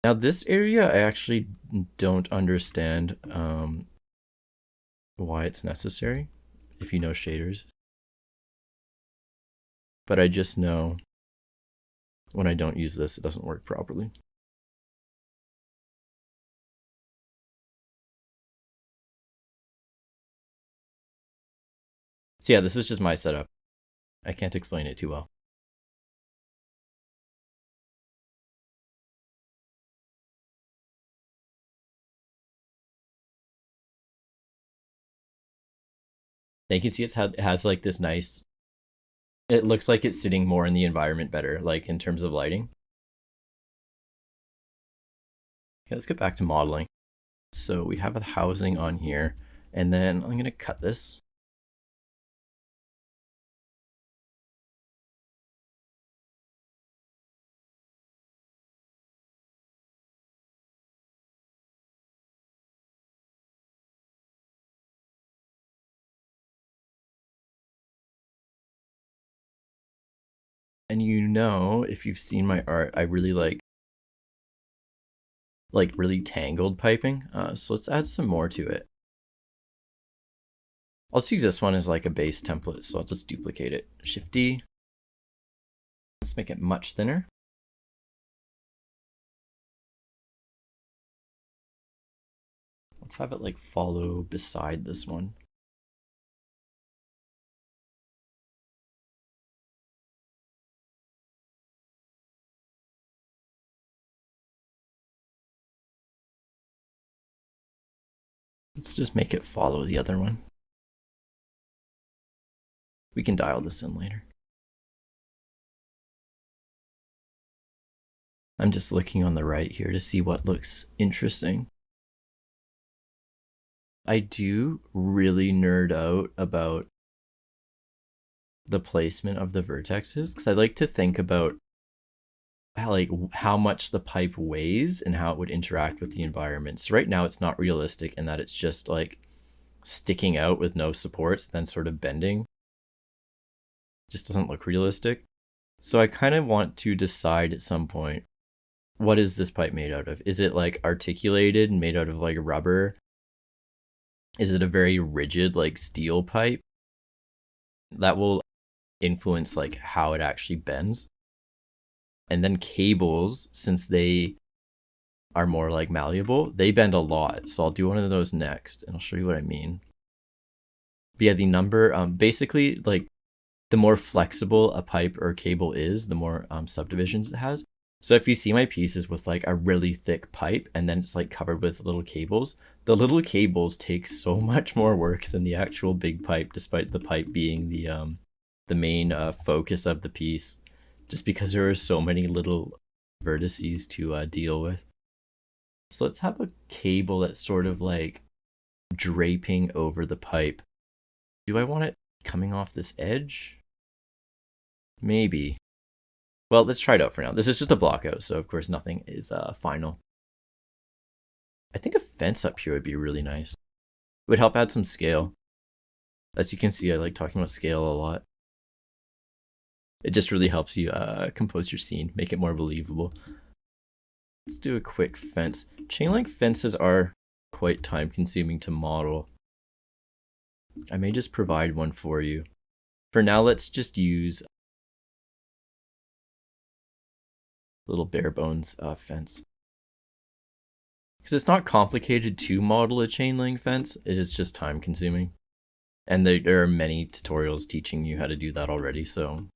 Speaker 1: Now this area I actually don't understand why it's necessary if you know shaders. But I just know when I don't use this, it doesn't work properly. So yeah, this is just my setup. I can't explain it too well. Now you can see it has like this nice, it looks like it's sitting more in the environment better, like in terms of lighting. Okay, let's get back to modeling. So we have a housing on here, and then I'm gonna cut this. And you know, if you've seen my art, I really like really tangled piping. So let's add some more to it. I'll just use this one as like a base template, so I'll just duplicate it. Shift D. Let's make it much thinner. Let's have it like follow beside this one. Let's just make it follow the other one. We can dial this in later. I'm just looking on the right here to see what looks interesting. I do really nerd out about the placement of the vertexes because I like to think about how much the pipe weighs and how it would interact with the environment. So right now it's not realistic in that it's just like sticking out with no supports, then sort of bending. Just doesn't look realistic. So I kind of want to decide at some point, what is this pipe made out of? Is it like articulated and made out of like rubber? Is it a very rigid like steel pipe? That will influence like how it actually bends. And then cables, since they are more like malleable, they bend a lot. So I'll do one of those next and I'll show you what I mean. But yeah, the number, basically like the more flexible a pipe or cable is, the more subdivisions it has. So if you see my pieces with like a really thick pipe and then it's like covered with little cables, the little cables take so much more work than the actual big pipe, despite the pipe being the main focus of the piece, just because there are so many little vertices to deal with. So let's have a cable that's sort of like draping over the pipe. Do I want it coming off this edge? Maybe. Well, let's try it out for now. This is just a block out, so of course nothing is final. I think a fence up here would be really nice. It would help add some scale. As you can see, I like talking about scale a lot. It just really helps you compose your scene, make it more believable. Let's do a quick fence. Chain link fences are quite time consuming to model. I may just provide one for you. For now, let's just use a little bare bones fence. Because it's not complicated to model a chain link fence, it is just time consuming. And there are many tutorials teaching you how to do that already, so.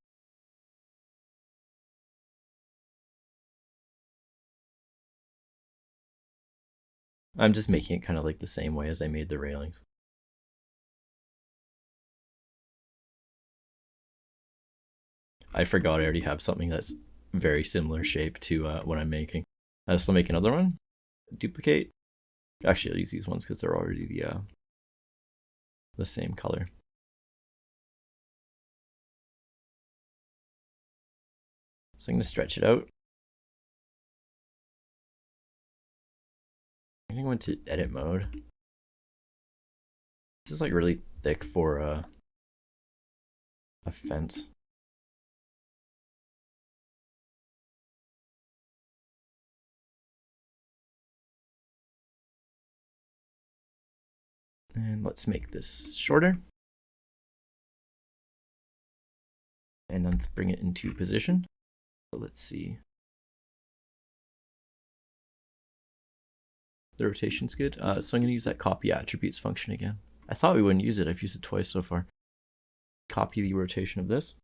Speaker 1: I'm just making it kind of like the same way as I made the railings. I forgot I already have something that's very similar shape to what I'm making. So I'll make another one. Duplicate. Actually, I'll use these ones because they're already the same color. So I'm going to stretch it out. I'm going to go into edit mode. This is like really thick for a fence. And let's make this shorter. And let's bring it into position. So let's see. The rotation's good. So I'm going to use that copy attributes function again. I thought we wouldn't use it. I've used it twice so far. Copy the rotation of this.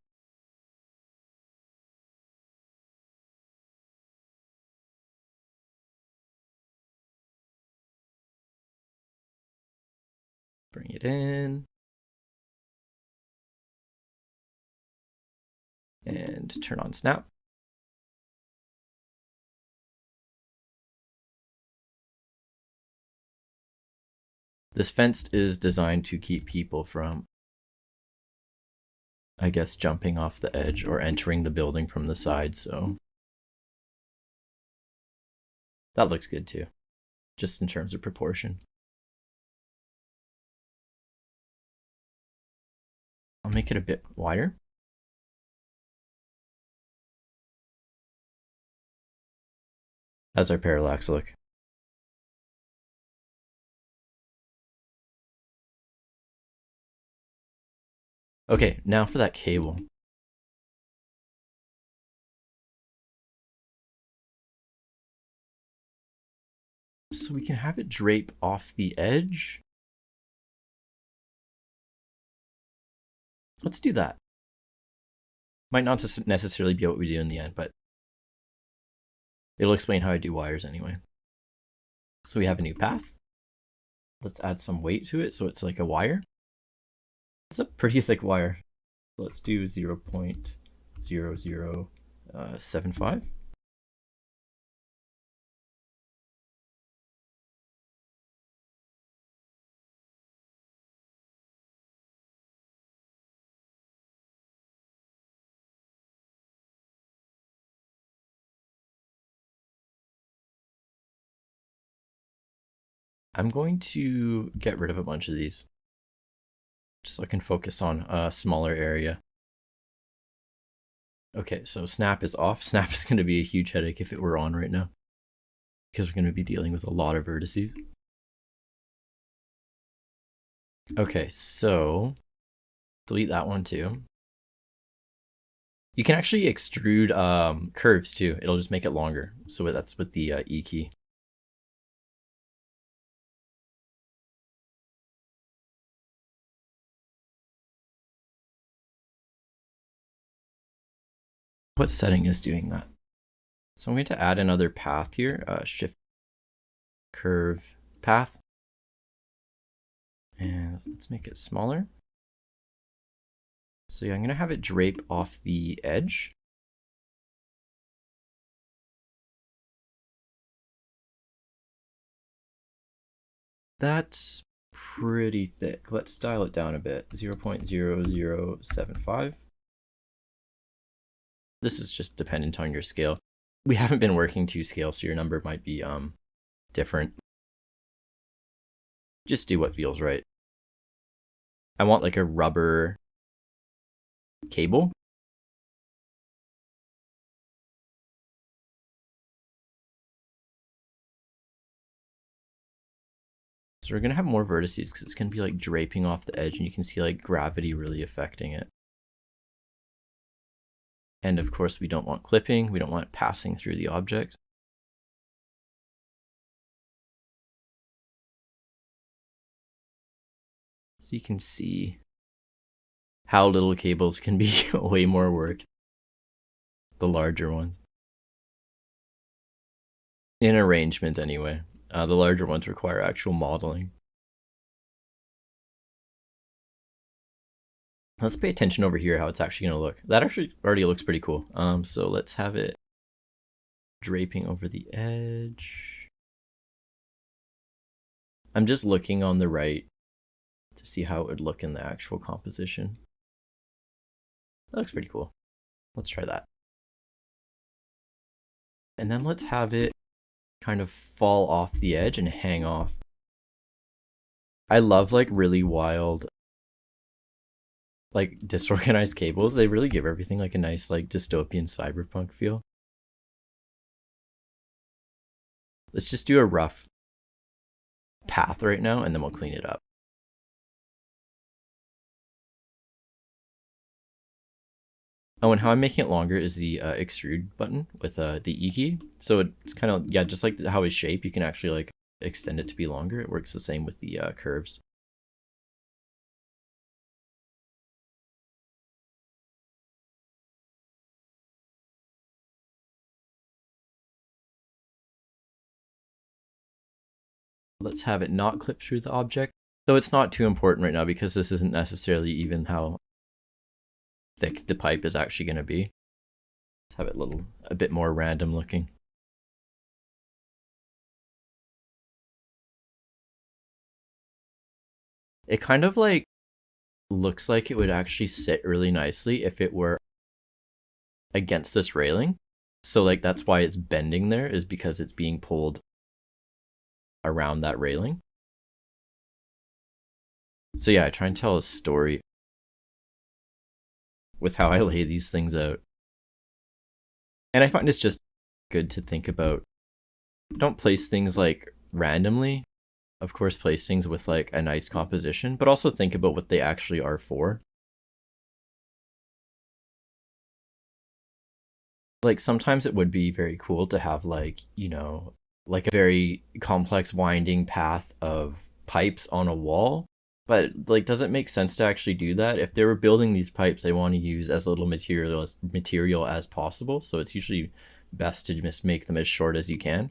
Speaker 1: Bring it in. And turn on snap. This fence is designed to keep people from, I guess, jumping off the edge or entering the building from the side, so that looks good too, just in terms of proportion. I'll make it a bit wider. That's our parallax look. Okay, now for that cable. So we can have it drape off the edge. Let's do that. Might not necessarily be what we do in the end, but it'll explain how I do wires anyway. So we have a new path. Let's add some weight to it so it's like a wire. It's a pretty thick wire. So let's do 0.0075. I'm going to get rid of a bunch of these, just so I can focus on a smaller area. Okay, so snap is off. Snap is going to be a huge headache if it were on right now, because we're going to be dealing with a lot of vertices. Okay, so delete that one too. You can actually extrude curves too. It'll just make it longer. So that's with the E key. What setting is doing that? So I'm going to add another path here, shift curve path. And let's make it smaller. So yeah, I'm going to have it drape off the edge. That's pretty thick. Let's dial it down a bit. 0.0075. This is just dependent on your scale. We haven't been working to scale, so your number might be different. Just do what feels right. I want like a rubber cable. So we're going to have more vertices because it's going to be like draping off the edge and you can see like gravity really affecting it. And of course we don't want clipping, we don't want it passing through the object. So you can see how little cables can be way more work, the larger ones. In arrangement anyway. The larger ones require actual modeling. Let's pay attention over here how it's actually going to look. That actually already looks pretty cool. So let's have it draping over the edge. I'm just looking on the right to see how it would look in the actual composition. That looks pretty cool. Let's try that. And then let's have it kind of fall off the edge and hang off. I love like really wild, like disorganized cables. They really give everything like a nice like dystopian cyberpunk feel. Let's just do a rough path right now and then we'll clean it up. Oh, and how I'm making it longer is the extrude button with the E key. So it's kind of, yeah, just like how it's shaped, you can actually like extend it to be longer. It works the same with the curves. Let's have it not clip through the object. Though it's not too important right now because this isn't necessarily even how thick the pipe is actually going to be. Let's have it a bit more random looking. It kind of like looks like it would actually sit really nicely if it were against this railing. So like that's why it's bending there, is because it's being pulled around that railing. So yeah, I try and tell a story with how I lay these things out. And I find it's just good to think about. Don't place things like randomly. Of course, place things with like a nice composition, but also think about what they actually are for. Like sometimes it would be very cool to have like, you know, like a very complex winding path of pipes on a wall. But like, does it make sense to actually do that? If they were building these pipes, they want to use as little material as possible. So it's usually best to just make them as short as you can.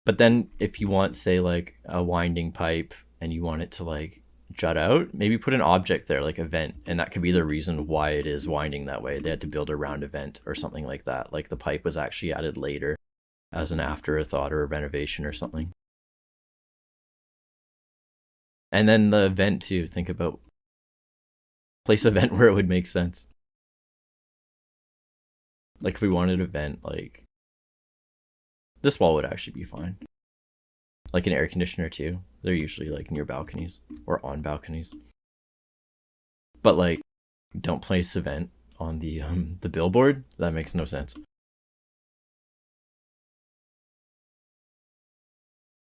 Speaker 1: But then if you want, say, like a winding pipe and you want it to like jut out, maybe put an object there, like a vent, and that could be the reason why it is winding that way. They had to build a round event or something like that. Like the pipe was actually added later as an afterthought or a renovation or something. And then the vent too, think about place a vent where it would make sense. Like if we wanted a vent, like this wall would actually be fine. Like an air conditioner too. They're usually like near balconies or on balconies. But like, don't place a vent on the billboard. That makes no sense.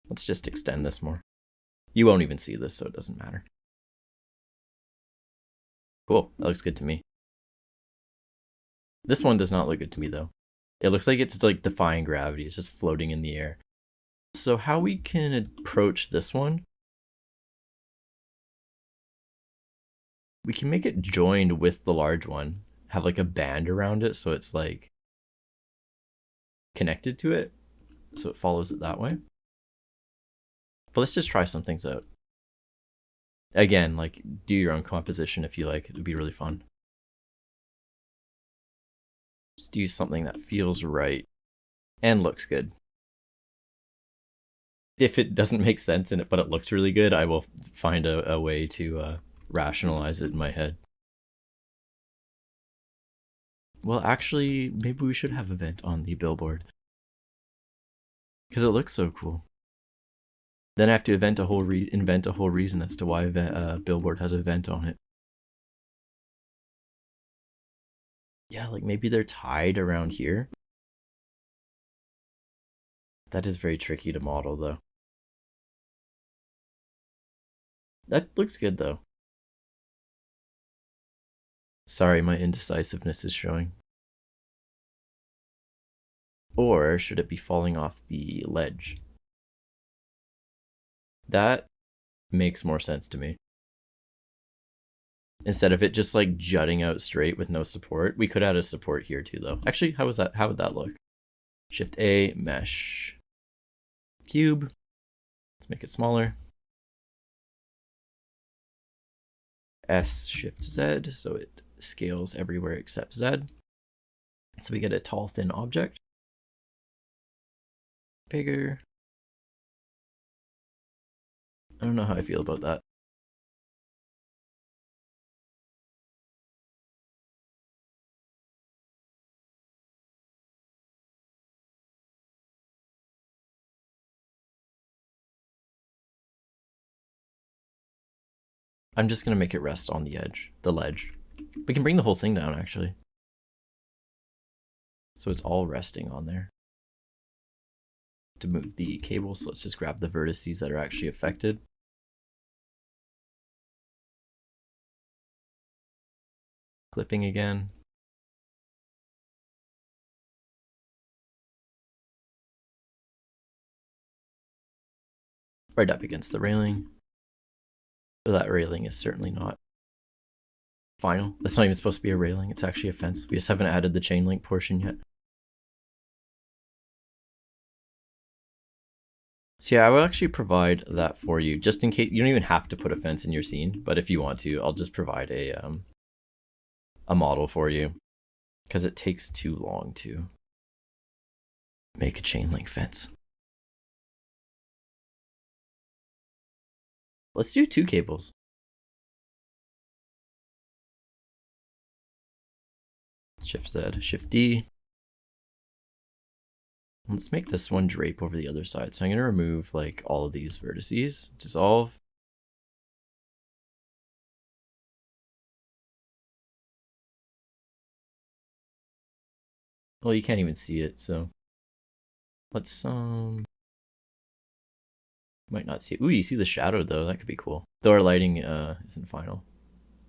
Speaker 1: Let's just extend this more. You won't even see this, so it doesn't matter. Cool, that looks good to me. This one does not look good to me though. It looks like it's like defying gravity. It's just floating in the air. So how we can approach this one, we can make it joined with the large one, have like a band around it so it's like connected to it, so it follows it that way. But let's just try some things out. Again, like do your own composition if you like. It would be really fun. Just do something that feels right and looks good. If it doesn't make sense in it, but it looks really good, I will find a way to rationalize it in my head. Well, actually, maybe we should have a vent on the billboard. Because it looks so cool. Then I have to invent a whole reason as to why a billboard has a vent on it. Yeah, like maybe they're tied around here. That is very tricky to model though. That looks good though. Sorry, my indecisiveness is showing. Or should it be falling off the ledge? That makes more sense to me. Instead of it just like jutting out straight with no support. We could add a support here too though. Actually, how would that look? Shift A, mesh, cube. Let's make it smaller. S, Shift Z, so it scales everywhere except Z. So we get a tall, thin object. Bigger. I don't know how I feel about that. I'm just gonna make it rest on the edge, the ledge. We can bring the whole thing down actually. So it's all resting on there. To move the cable, so let's just grab the vertices that are actually affected. Clipping again. Right up against the railing. So that railing is certainly not final. That's not even supposed to be a railing, it's actually a fence. We just haven't added the chain link portion yet. So yeah, I will actually provide that for you, just in case. You don't even have to put a fence in your scene, but if you want to, I'll just provide a model for you, because it takes too long to make a chain link fence. Let's do 2 cables. Shift Z, Shift D. Let's make this one drape over the other side. So I'm going to remove like all of these vertices, dissolve. Well, you can't even see it, so let's might not see it. Ooh, you see the shadow though. That could be cool. Though our lighting isn't final,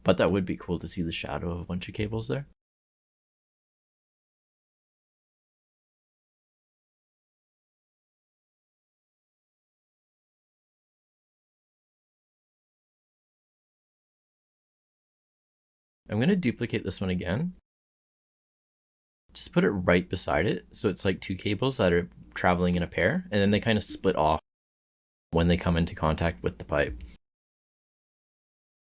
Speaker 1: but that would be cool to see the shadow of a bunch of cables there. I'm going to duplicate this one again. Just put it right beside it, so it's like 2 cables that are traveling in a pair, and then they kind of split off when they come into contact with the pipe.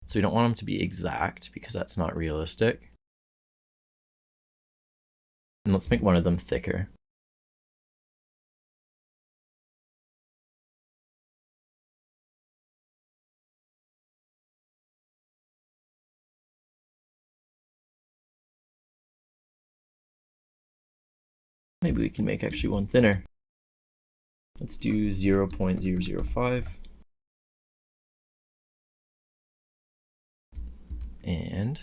Speaker 1: So we don't want them to be exact because that's not realistic. And let's make one of them thicker. Maybe we can make actually one thinner. Let's do 0.005. And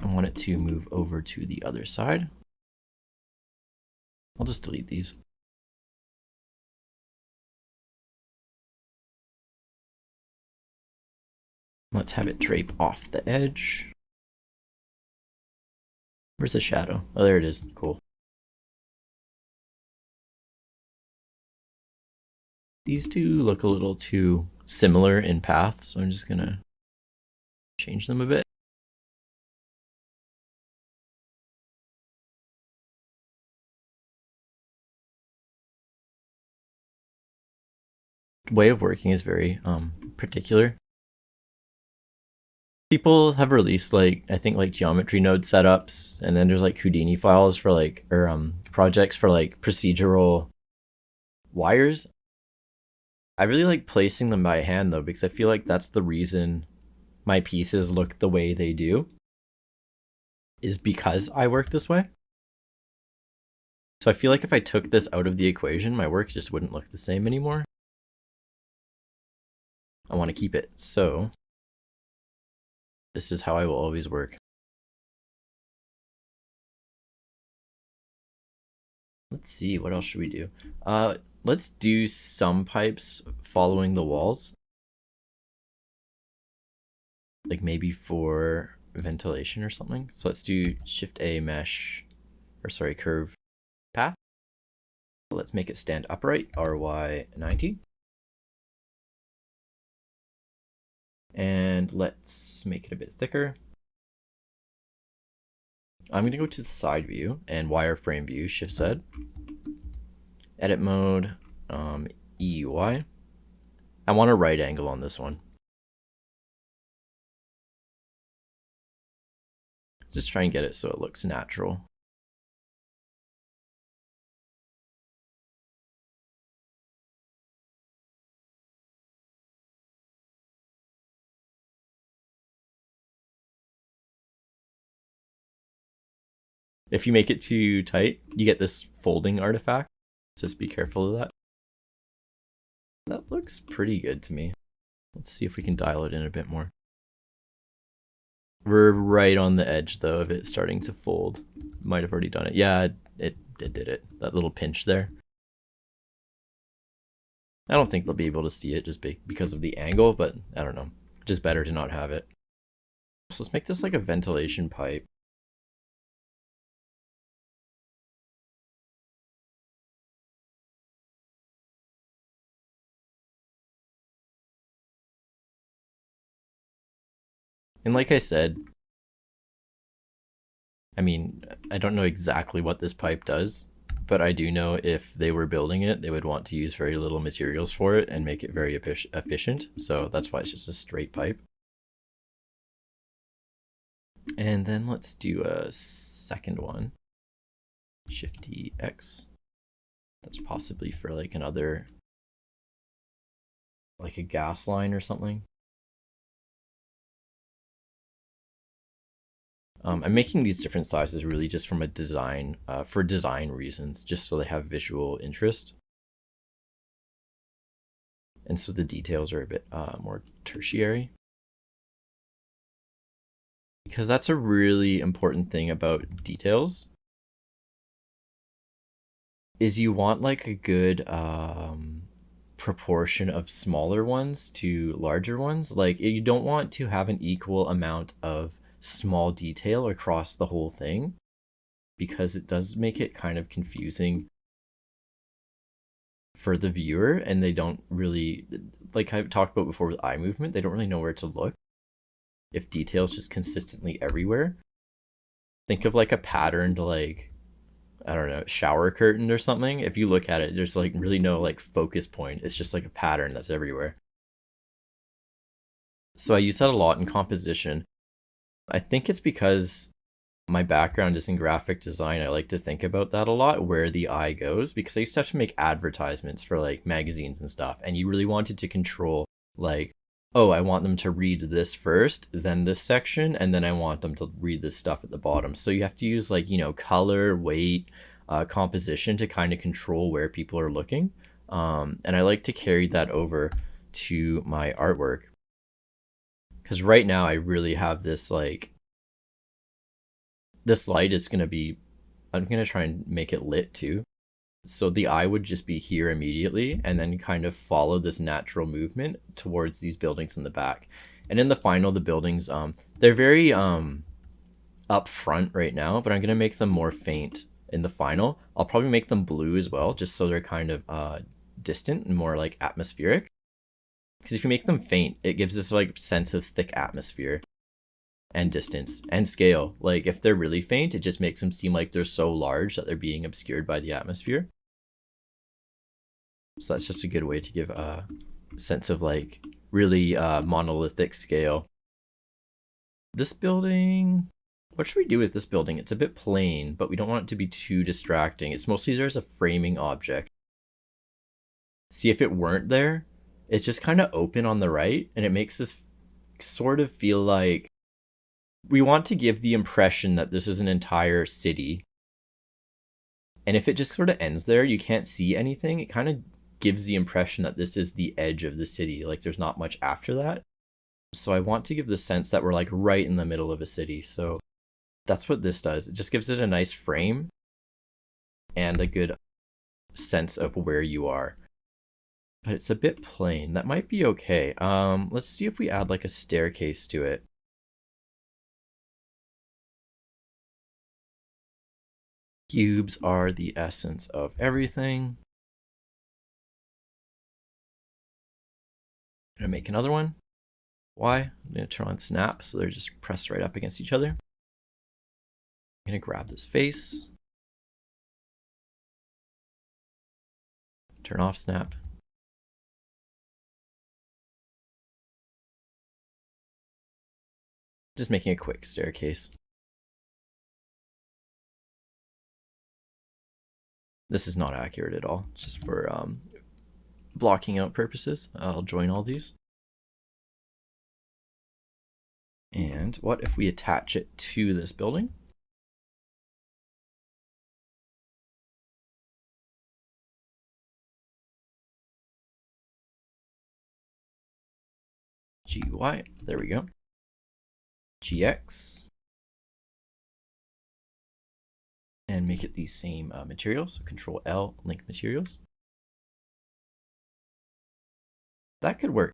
Speaker 1: I want it to move over to the other side. I'll just delete these. Let's have it drape off the edge. Where's the shadow? Oh, there it is. Cool. These two look a little too similar in path, so I'm just gonna change them a bit. Way of working is very particular. People have released like, I think like geometry node setups, and then there's like Houdini files for like, or projects for like procedural wires. I really like placing them by hand though, because I feel like that's the reason my pieces look the way they do, is because I work this way. So I feel like if I took this out of the equation, my work just wouldn't look the same anymore. I want to keep it, so this is how I will always work. Let's see, what else should we do? Let's do some pipes following the walls. like maybe for ventilation or something. So let's do Shift A mesh, or sorry, curve path. Let's make it stand upright, RY90. And let's make it a bit thicker. I'm gonna go to the side view and wireframe view, Shift Z. Edit mode, EUI. I want a right angle on this one. Let's just try and get it so it looks natural. If you make it too tight, you get this folding artifact. So just be careful of that. That looks pretty good to me. Let's see if we can dial it in a bit more. We're right on the edge though of it starting to fold. Might have already done it. Yeah, it did it. That little pinch there. I don't think they'll be able to see it just because of the angle, but I don't know. Just better to not have it. So let's make this like a ventilation pipe. And like I said, I mean, I don't know exactly what this pipe does, but I do know if they were building it, they would want to use very little materials for it and make it very efficient. So that's why it's just a straight pipe. And then let's do a second one. Shift X. That's possibly for like another, like a gas line or something. I'm making these different sizes really just from a design, for design reasons, just so they have visual interest. And so the details are a bit more tertiary. Because that's a really important thing about details, is you want like a good proportion of smaller ones to larger ones. Like you don't want to have an equal amount of small detail across the whole thing, because it does make it kind of confusing for the viewer, and they don't really, like I've talked about before with eye movement, they don't really know where to look if detail's just consistently everywhere. Think of like a patterned, like, I don't know, shower curtain or something. If you look at it, there's like really no like focus point. It's just like a pattern that's everywhere. So I use that a lot in composition. I think it's because my background is in graphic design. I like to think about that a lot, where the eye goes, because I used to have to make advertisements for like magazines and stuff, and you really wanted to control like, oh, I want them to read this first, then this section, and then I want them to read this stuff at the bottom. So you have to use like, you know, color, weight, composition to kind of control where people are looking. And I like to carry that over to my artwork. Because right now I really have this like, this light is going to be, I'm going to try and make it lit too. So the eye would just be here immediately and then kind of follow this natural movement towards these buildings in the back. And in the final, the buildings, they're very up front right now, but I'm going to make them more faint in the final. I'll probably make them blue as well, just so they're kind of distant and more like atmospheric. Because if you make them faint, it gives this like sense of thick atmosphere and distance and scale. Like if they're really faint, it just makes them seem like they're so large that they're being obscured by the atmosphere. So that's just a good way to give a sense of like really monolithic scale. This building, what should we do with this building? It's a bit plain, but we don't want it to be too distracting. It's mostly there as a framing object. See, if it weren't there, it's just kind of open on the right, and it makes this sort of feel like we want to give the impression that this is an entire city. And if it just sort of ends there, you can't see anything, it kind of gives the impression that this is the edge of the city, like there's not much after that. So I want to give the sense that we're like right in the middle of a city. So that's what this does. It just gives it a nice frame and a good sense of where you are. But it's a bit plain. That might be okay. Let's see if we add like a staircase to it. Cubes are the essence of everything. I'm gonna make another one. Why? I'm gonna turn on snap so they're just pressed right up against each other. I'm gonna grab this face. Turn off snap. Just making a quick staircase. This is not accurate at all, just for blocking out purposes. I'll join all these. And what if we attach it to this building? GUI, there we go. GX. And make it the same material, so Control L, link materials. That could work.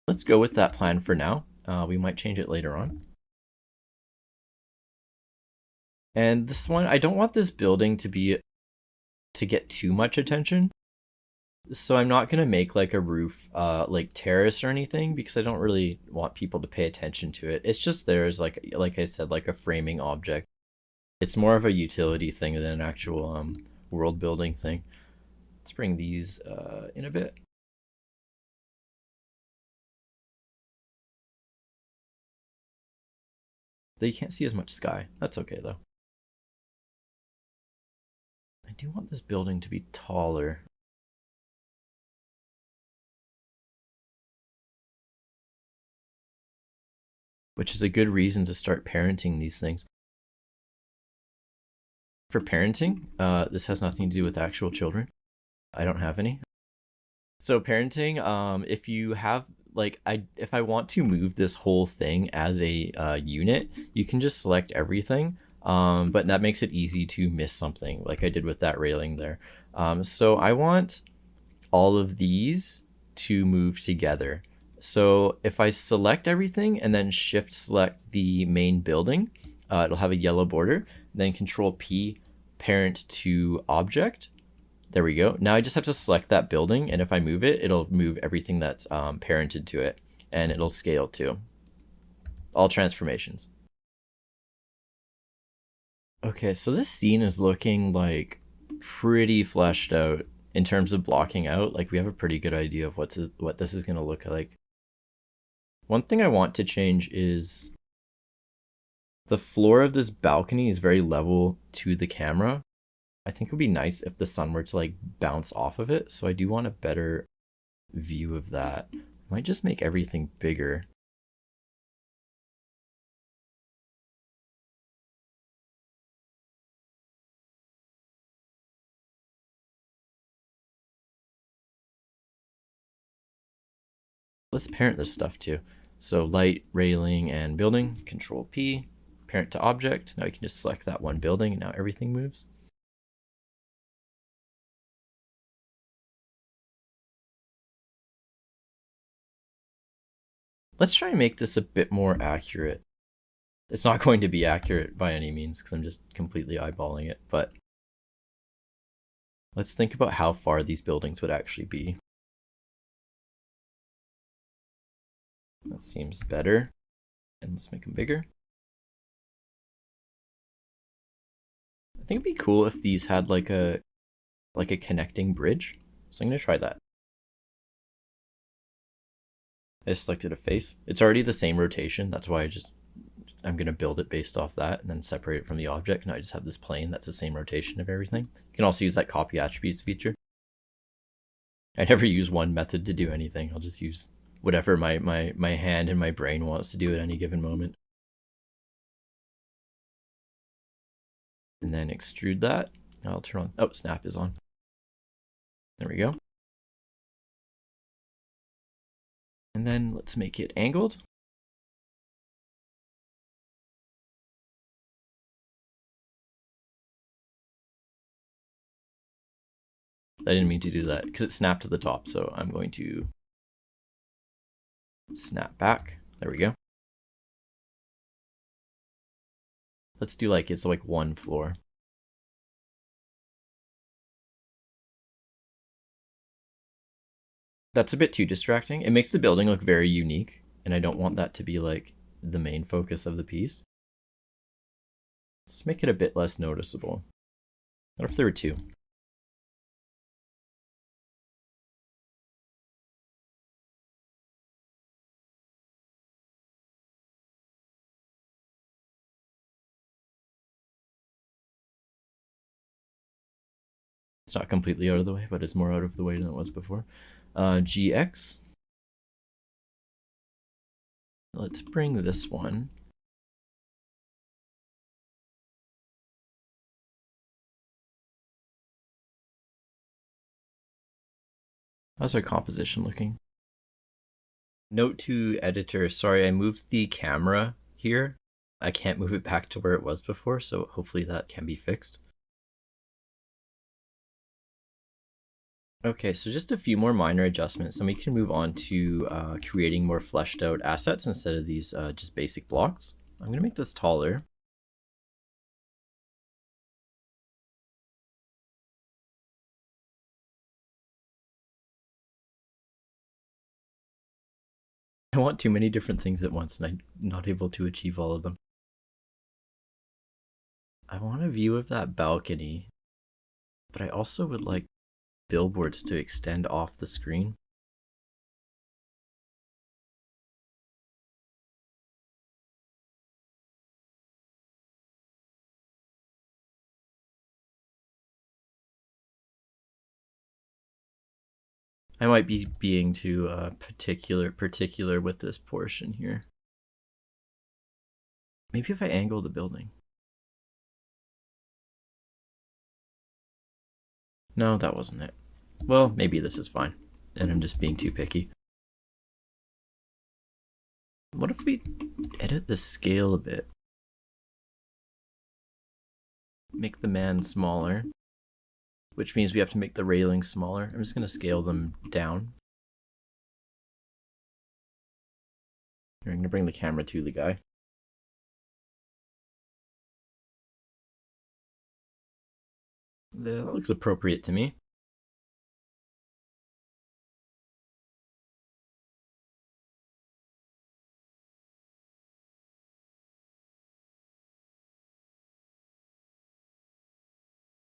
Speaker 1: Let's go with that plan for now. We might change it later on. And this one, I don't want this building to get too much attention. So I'm not gonna make like a roof like terrace or anything, because I don't really want people to pay attention to it. It's just there as like I said, like a framing object. It's more of a utility thing than an actual world building thing. Let's bring these in a bit. You can't see as much sky. That's okay though. I do want this building to be taller. Which is a good reason to start parenting these things. For parenting, this has nothing to do with actual children. I don't have any. So parenting, if you have like if I want to move this whole thing as a unit, you can just select everything. But that makes it easy to miss something, like I did with that railing there. So I want all of these to move together. So if I select everything and then shift select the main building, it'll have a yellow border. Then Control P, parent to object. There we go. Now I just have to select that building, and if I move it, it'll move everything that's parented to it, and it'll scale too. All transformations. Okay, so this scene is looking like pretty fleshed out in terms of blocking out. Like we have a pretty good idea of what this is going to look like. One thing I want to change is the floor of this balcony is very level to the camera. I think it would be nice if the sun were to like bounce off of it. So I do want a better view of that. Might just make everything bigger. Let's parent this stuff too. So light, railing, and building, Control P, parent to object. Now we can just select that one building and now everything moves. Let's try and make this a bit more accurate. It's not going to be accurate by any means because I'm just completely eyeballing it, but let's think about how far these buildings would actually be. That seems better. And let's make them bigger. I think it'd be cool if these had like a connecting bridge. So I'm gonna try that. I selected a face. It's already the same rotation. That's why I'm gonna build it based off that and then separate it from the object. Now I just have this plane that's the same rotation of everything. You can also use that copy attributes feature. I never use one method to do anything. I'll just use whatever my hand and my brain wants to do at any given moment. And then extrude that. I'll turn on, oh, snap is on. There we go. And then let's make it angled. I didn't mean to do that because it snapped to the top, so I'm going to snap back. There we go. Let's do like, it's like one floor. That's a bit too distracting. It makes the building look very unique, and I don't want that to be like the main focus of the piece. Let's make it a bit less noticeable. What if there were two? It's not completely out of the way, but it's more out of the way than it was before. GX. Let's bring this one. How's our composition looking? Note to editor, sorry, I moved the camera here. I can't move it back to where it was before, so hopefully that can be fixed. Okay, so just a few more minor adjustments, then we can move on to creating more fleshed out assets instead of these just basic blocks. I'm going to make this taller. I want too many different things at once and I'm not able to achieve all of them. I want a view of that balcony, but I also would like billboards to extend off the screen. I might be being too particular with this portion here. Maybe if I angle the building. No, that wasn't it. Well, maybe this is fine, and I'm just being too picky. What if we edit the scale a bit? Make the man smaller, which means we have to make the railings smaller. I'm just going to scale them down. I'm going to bring the camera to the guy. That looks appropriate to me.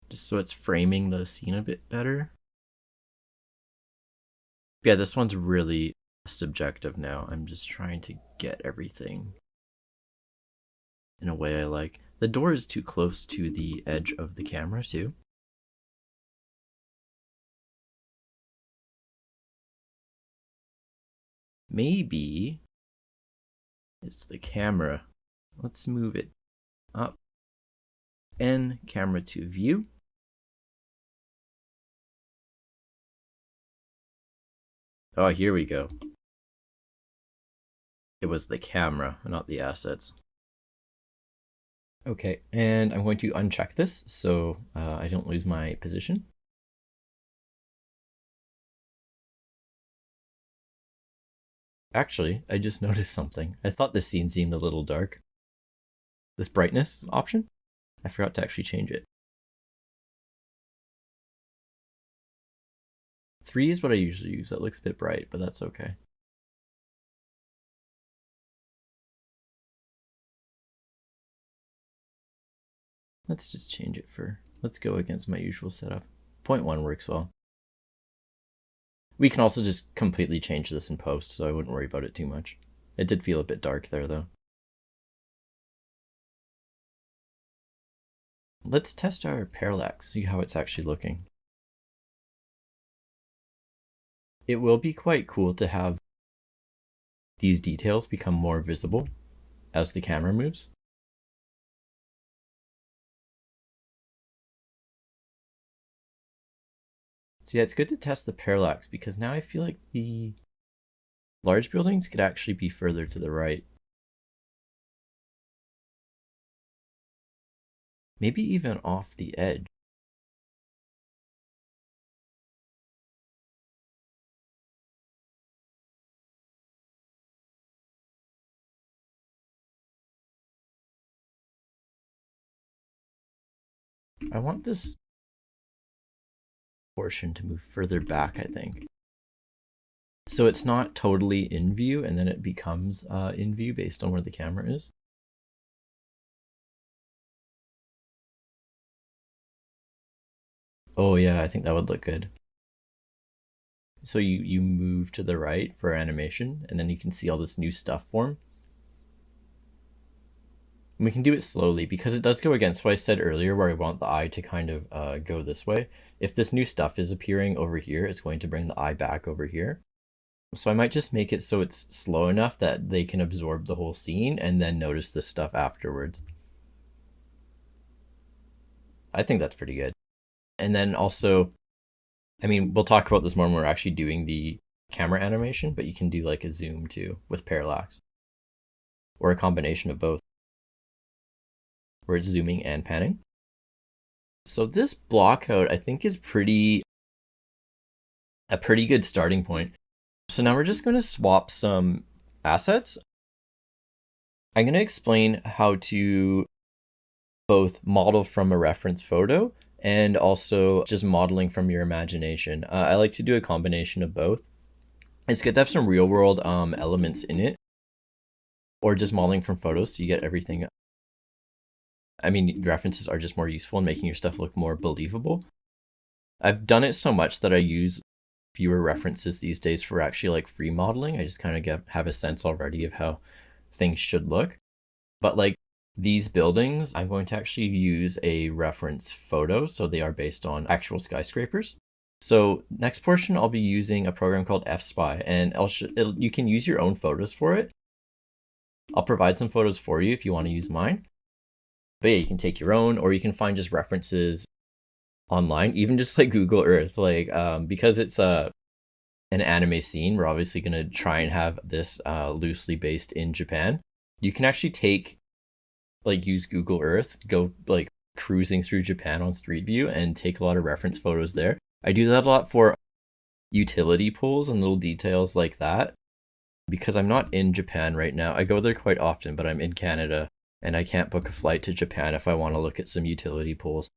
Speaker 1: Just so it's framing the scene a bit better. Yeah, this one's really subjective now. I'm just trying to get everything in a way I like. The door is too close to the edge of the camera too. Maybe it's the camera. Let's move it up. And camera to view. Oh, here we go. It was the camera, not the assets. Okay, and I'm going to uncheck this so I don't lose my position. Actually, I just noticed something. I thought this scene seemed a little dark. This brightness option, I forgot to actually change it. 3 is what I usually use. That looks a bit bright, but that's okay. Let's just change it for, let's go against my usual setup. 0.1 works well. We can also just completely change this in post, so I wouldn't worry about it too much. It did feel a bit dark there, though. Let's test our parallax, see how it's actually looking. It will be quite cool to have these details become more visible as the camera moves. So yeah, it's good to test the parallax because now I feel like the large buildings could actually be further to the right. Maybe even off the edge. I want this portion to move further back, I think. So it's not totally in view, and then it becomes in view based on where the camera is. Oh yeah, I think that would look good. So you move to the right for animation, and then you can see all this new stuff form. And we can do it slowly because it does go against what I said earlier where I want the eye to kind of go this way. If this new stuff is appearing over here, it's going to bring the eye back over here. So I might just make it so it's slow enough that they can absorb the whole scene and then notice this stuff afterwards. I think that's pretty good. And then also, I mean, we'll talk about this more when we're actually doing the camera animation, but you can do like a zoom too with parallax or a combination of both where it's zooming and panning. So this block out I think is a pretty good starting point. So now we're just going to swap some assets. I'm going to explain how to both model from a reference photo and also just modeling from your imagination. I like to do a combination of both. It's good to have some real world elements in it, or just modeling from photos so you get everything. I mean, references are just more useful in making your stuff look more believable. I've done it so much that I use fewer references these days for actually like free modeling. I just kind of have a sense already of how things should look. But like these buildings, I'm going to actually use a reference photo, so they are based on actual skyscrapers. So next portion, I'll be using a program called FSpy, and you can use your own photos for it. I'll provide some photos for you if you want to use mine. But yeah, you can take your own, or you can find just references online, even just like Google Earth, like because it's an anime scene, we're obviously going to try and have this loosely based in Japan. You can actually use Google Earth, go like cruising through Japan on Street View and take a lot of reference photos there. I do that a lot for utility poles and little details like that because I'm not in Japan right now. I go there quite often, but I'm in Canada and I can't book a flight to Japan if I want to look at some utility poles.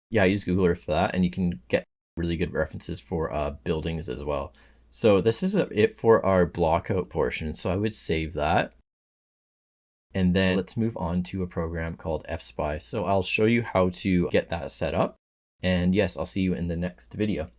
Speaker 1: Yeah, I use Google Earth for that, and you can get really good references for buildings as well. So this is it for our block out portion. So I would save that. And then let's move on to a program called FSpy. So I'll show you how to get that set up. And yes, I'll see you in the next video.